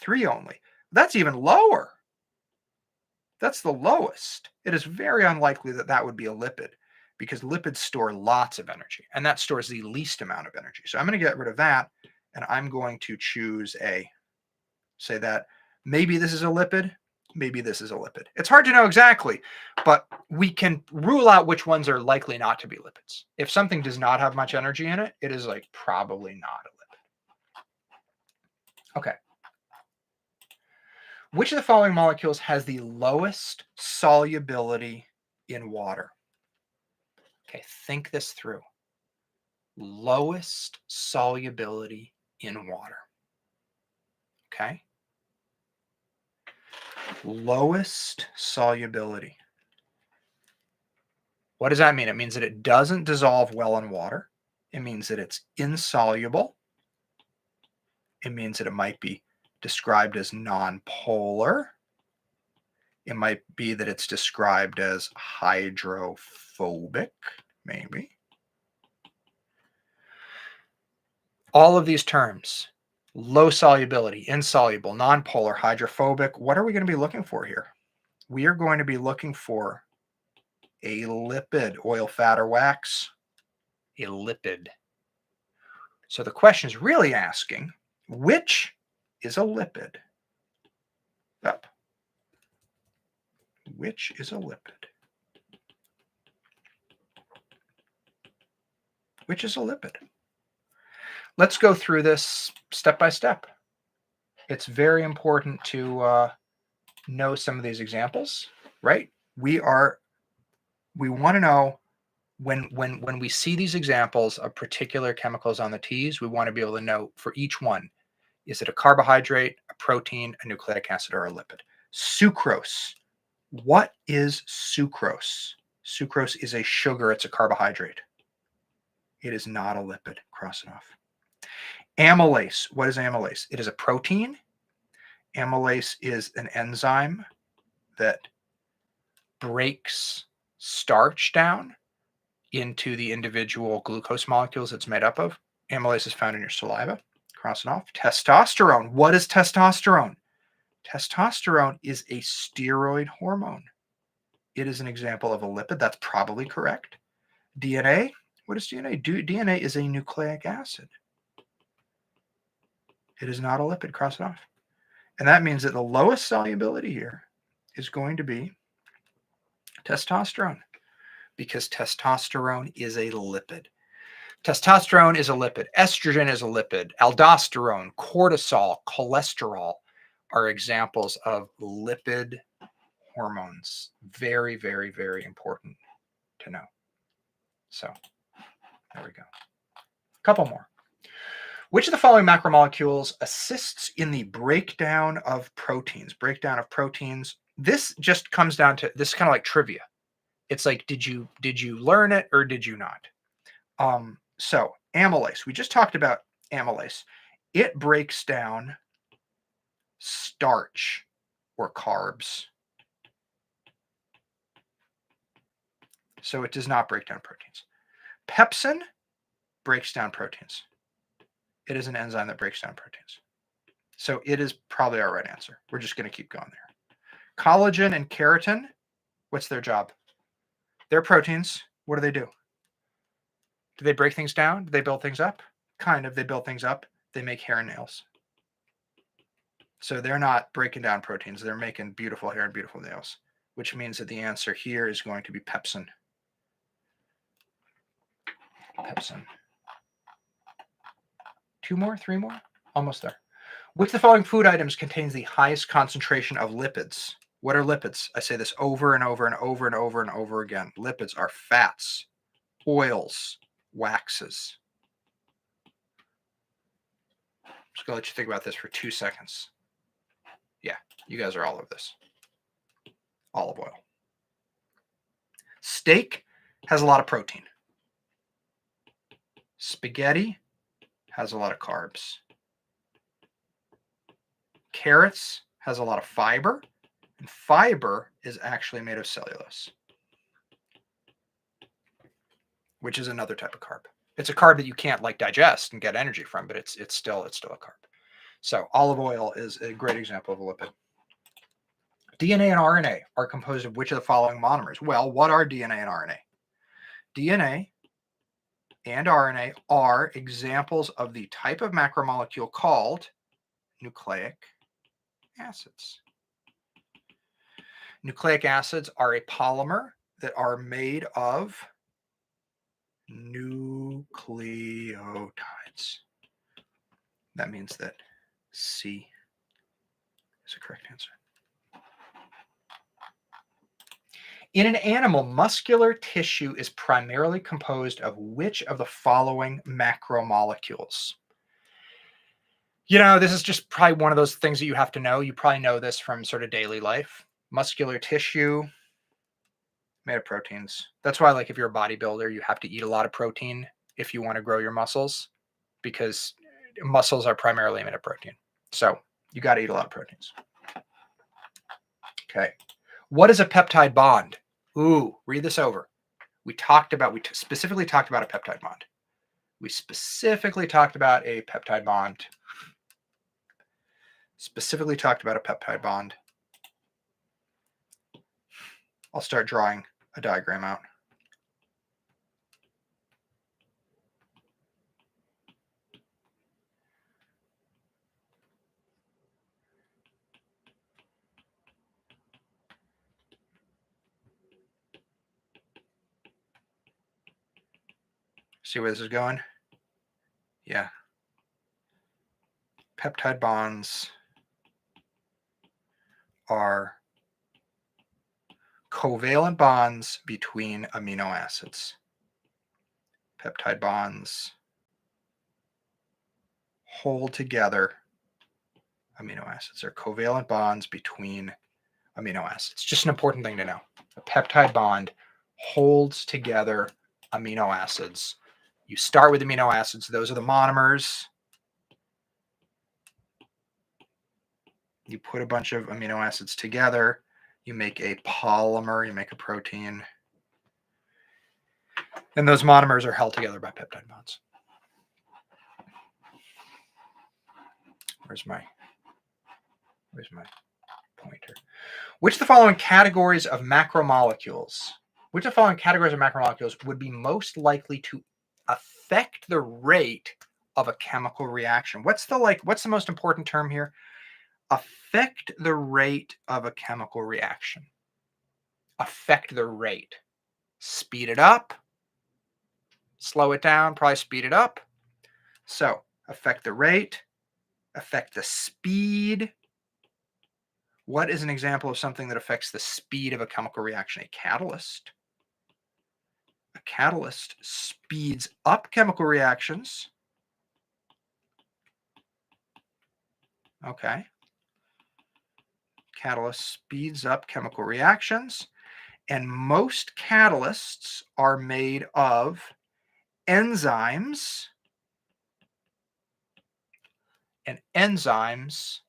Speaker 1: 3 only. That's even lower. That's the lowest. It is very unlikely that that would be a lipid, because lipids store lots of energy, and that stores the least amount of energy. So I'm going to get rid of that, and I'm going to choose A. Say that maybe this is a lipid, maybe this is a lipid. It's hard to know exactly, but we can rule out which ones are likely not to be lipids. If something does not have much energy in it, it is like probably not a lipid. Okay. Which of the following molecules has the lowest solubility in water? Okay, think this through. Lowest solubility in water. Okay. Lowest solubility. What does that mean? It means that it doesn't dissolve well in water. It means that it's insoluble. It means that it might be described as nonpolar. It might be that it's described as hydrophobic, maybe. All of these terms, low solubility, insoluble, nonpolar, hydrophobic, what are we going to be looking for here? We are going to be looking for a lipid, oil, fat, or wax. A lipid. So the question is really asking, which is a lipid? Up. Which is a lipid? Which is a lipid? Let's go through this step by step. It's very important to know some of these examples, right? We want to know when we see these examples of particular chemicals on the T's, we want to be able to know for each one, is it a carbohydrate, a protein, a nucleic acid, or a lipid? Sucrose. What is sucrose? Sucrose is a sugar. It's a carbohydrate. It is not a lipid. Cross it off. Amylase. What is amylase? It is a protein. Amylase is an enzyme that breaks starch down into the individual glucose molecules it's made up of. Amylase is found in your saliva. Cross it off. Testosterone. What is testosterone? Testosterone is a steroid hormone. It is an example of a lipid. That's probably correct. DNA. What is DNA? DNA is a nucleic acid. It is not a lipid. Cross it off. And that means that the lowest solubility here is going to be testosterone, because testosterone is a lipid. Testosterone is a lipid. Estrogen is a lipid. Aldosterone, cortisol, cholesterol are examples of lipid hormones. Very, very, very important to know. So there we go. A couple more. Which of the following macromolecules assists in the breakdown of proteins? Breakdown of proteins. This just comes down to, this is kind of like trivia. It's like, did you learn it or did you not? So amylase, we just talked about amylase. It breaks down starch or carbs. So it does not break down proteins. Pepsin breaks down proteins. It is an enzyme that breaks down proteins. So it is probably our right answer. We're just going to keep going there. Collagen and keratin, what's their job? They're proteins. What do? Do they break things down? Do they build things up? Kind of. They build things up. They make hair and nails. So they're not breaking down proteins. They're making beautiful hair and beautiful nails, which means that the answer here is going to be pepsin. Pepsin. 2 more? 3 more? Almost there. Which of the following food items contains the highest concentration of lipids? What are lipids? I say this over and over and over and over and over again. Lipids are fats, oils, waxes. Just gonna let you think about this for 2 seconds. Yeah, you guys are all over this. Olive oil. Steak has a lot of protein. Spaghetti has a lot of carbs. Carrots has a lot of fiber, and fiber is actually made of cellulose, which is another type of carb. It's a carb that you can't like digest and get energy from, but it's still a carb. So olive oil is a great example of a lipid. DNA and RNA are composed of which of the following monomers? Well, what are DNA and RNA? DNA and RNA are examples of the type of macromolecule called nucleic acids. Nucleic acids are a polymer that are made of nucleotides. That means that C is the correct answer. In an animal, muscular tissue is primarily composed of which of the following macromolecules? You know, this is just probably one of those things that you have to know. You probably know this from sort of daily life. Muscular tissue, made of proteins. That's why, like, if you're a bodybuilder, you have to eat a lot of protein if you want to grow your muscles, because muscles are primarily made of protein. So you got to eat a lot of proteins. Okay. What is a peptide bond? Ooh, read this over. We specifically talked about a peptide bond. We specifically talked about a peptide bond. I'll start drawing a diagram out. See where this is going? Yeah. Peptide bonds are covalent bonds between amino acids. Peptide bonds hold together amino acids. They're covalent bonds between amino acids. Just an important thing to know. A peptide bond holds together amino acids. You start with amino acids. Those are the monomers. You put a bunch of amino acids together. You make a polymer. You make a protein. And those monomers are held together by peptide bonds. Where's my pointer? Which of the following categories of macromolecules would be most likely to affect the rate of a chemical reaction? What's the most important term here? Affect the rate of a chemical reaction. Affect the rate. Speed it up. Slow it down, probably speed it up. So, affect the rate, affect the speed. What is an example of something that affects the speed of a chemical reaction? A catalyst. A catalyst speeds up chemical reactions. Okay. Catalyst speeds up chemical reactions. And most catalysts are made of enzymes. And enzymes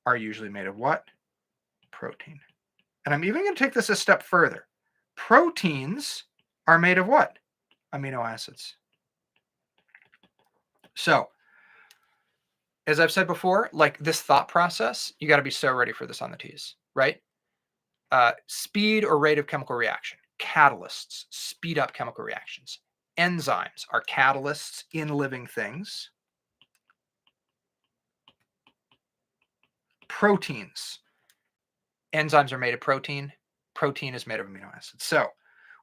Speaker 1: are usually made of what? protein. And I'm even going to take this a step further. Proteins are made of what? Amino acids. So, as I've said before, like this thought process, you got to be so ready for this on the T's, right? Speed or rate of chemical reaction. Catalysts speed up chemical reactions. Enzymes are catalysts in living things. Proteins. Enzymes are made of protein. Protein is made of amino acids. So,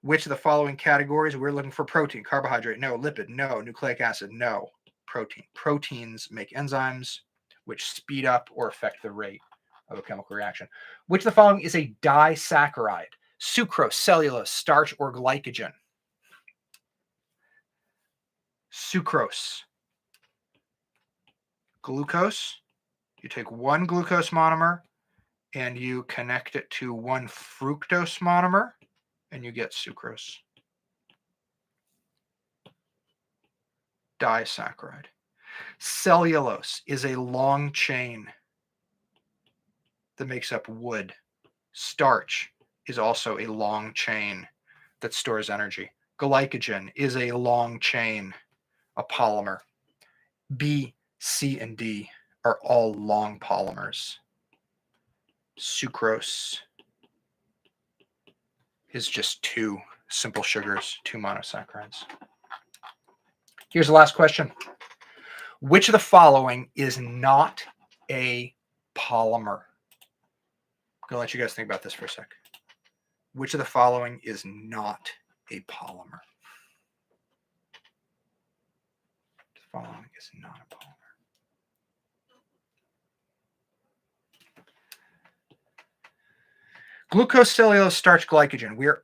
Speaker 1: which of the following categories we're looking for? Protein, carbohydrate, no. Lipid, no. Nucleic acid, no. Protein. Proteins make enzymes which speed up or affect the rate of a chemical reaction. Which of the following is a disaccharide? Sucrose, cellulose, starch, or glycogen? Sucrose. Glucose. You take one glucose monomer and you connect it to one fructose monomer and you get sucrose. Disaccharide. Cellulose is a long chain that makes up wood. Starch is also a long chain that stores energy. Glycogen is a long chain, a polymer. B, C, and D are all long polymers. Sucrose is just two simple sugars, two monosaccharides. Here's the last question. Which of the following is not a polymer? I'm going to let you guys think about this for a sec. Which of the following is not a polymer? The following is not a polymer. Glucose, cellulose, starch, glycogen. We're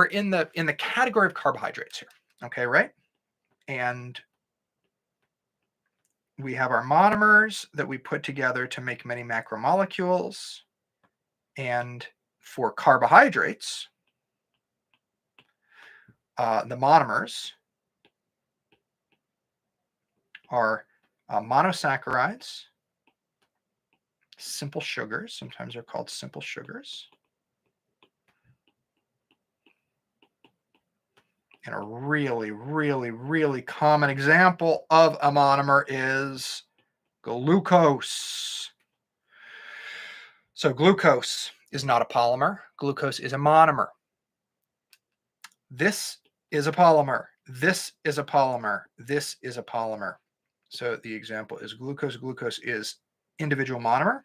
Speaker 1: in the category of carbohydrates here. Okay, right? And we have our monomers that we put together to make many macromolecules. And for carbohydrates, the monomers are monosaccharides, simple sugars. Sometimes they're called simple sugars. And a really, really, really common example of a monomer is glucose. So glucose is not a polymer. Glucose is a monomer. This is a polymer. This is a polymer. This is a polymer. So the example is glucose. Glucose is individual monomer.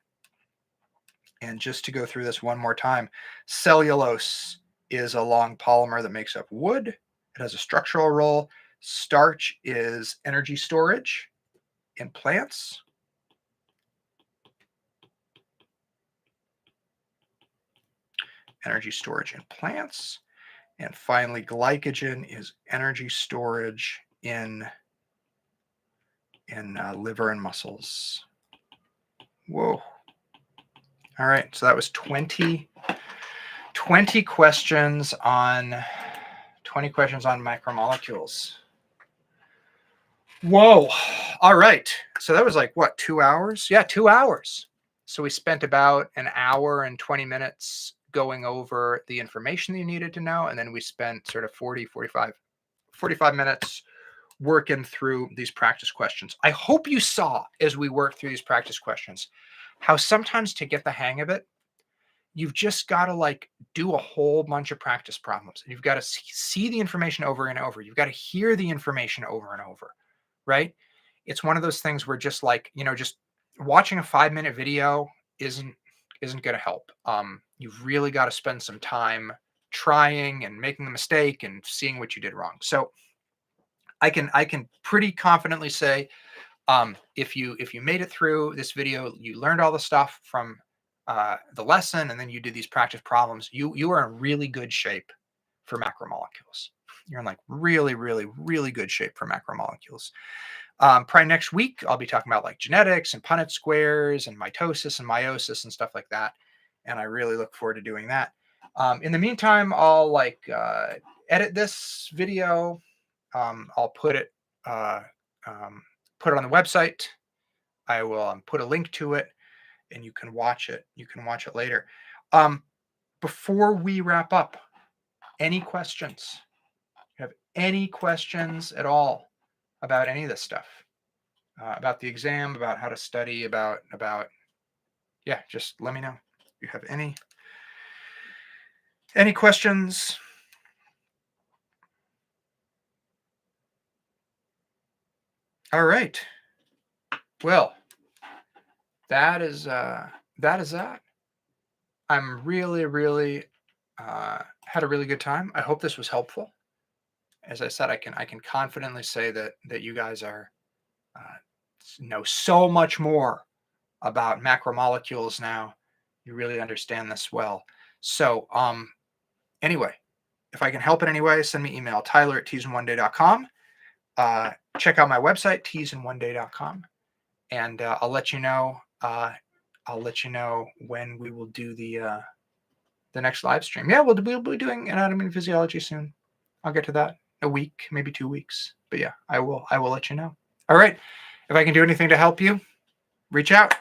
Speaker 1: And just to go through this one more time, cellulose is a long polymer that makes up wood. It has a structural role. Starch is energy storage in plants. Energy storage in plants. And finally, glycogen is energy storage in liver and muscles. Whoa. All right, so that was 20 questions on macromolecules. Whoa. All right. So that was like what, 2 hours? Yeah, 2 hours. So we spent about an hour and 20 minutes going over the information that you needed to know, and then we spent sort of 45 minutes working through these practice questions. I hope you saw, as we worked through these practice questions, how sometimes to get the hang of it, you've just got to like do a whole bunch of practice problems. And you've got to see the information over and over. You've got to hear the information over and over, right? It's one of those things where just like, just watching a 5-minute video isn't going to help. You've really got to spend some time trying and making the mistake and seeing what you did wrong. So I can pretty confidently say, if you made it through this video, you learned all the stuff from the lesson, and then you did these practice problems, you are in really good shape for macromolecules. You're in like really, really, really good shape for macromolecules. Probably next week, I'll be talking about like genetics and Punnett squares and mitosis and meiosis and stuff like that. And I really look forward to doing that. In the meantime, I'll like edit this video. I'll put it on the website. I will put a link to it. and you can watch it. You can watch it later. Before we wrap up, any questions? You have any questions at all about any of this stuff? About the exam, about how to study, about yeah, just let me know. If you have any questions? All right. Well, that is that. I'm really had a really good time. I hope this was helpful. As I said, I can confidently say that you guys are know so much more about macromolecules now. You really understand this well. So anyway, if I can help in any way, send me email, tyler@teasinOneday.com. Check out my website, teasinOneday.com, and I'll let you know. I'll let you know when we will do the next live stream. Yeah, we'll be doing anatomy and physiology soon. I'll get to that in a week, maybe 2 weeks. But yeah, I will let you know. All right. If I can do anything to help you, reach out.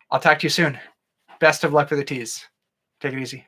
Speaker 1: I'll talk to you soon. Best of luck for the teas. Take it easy.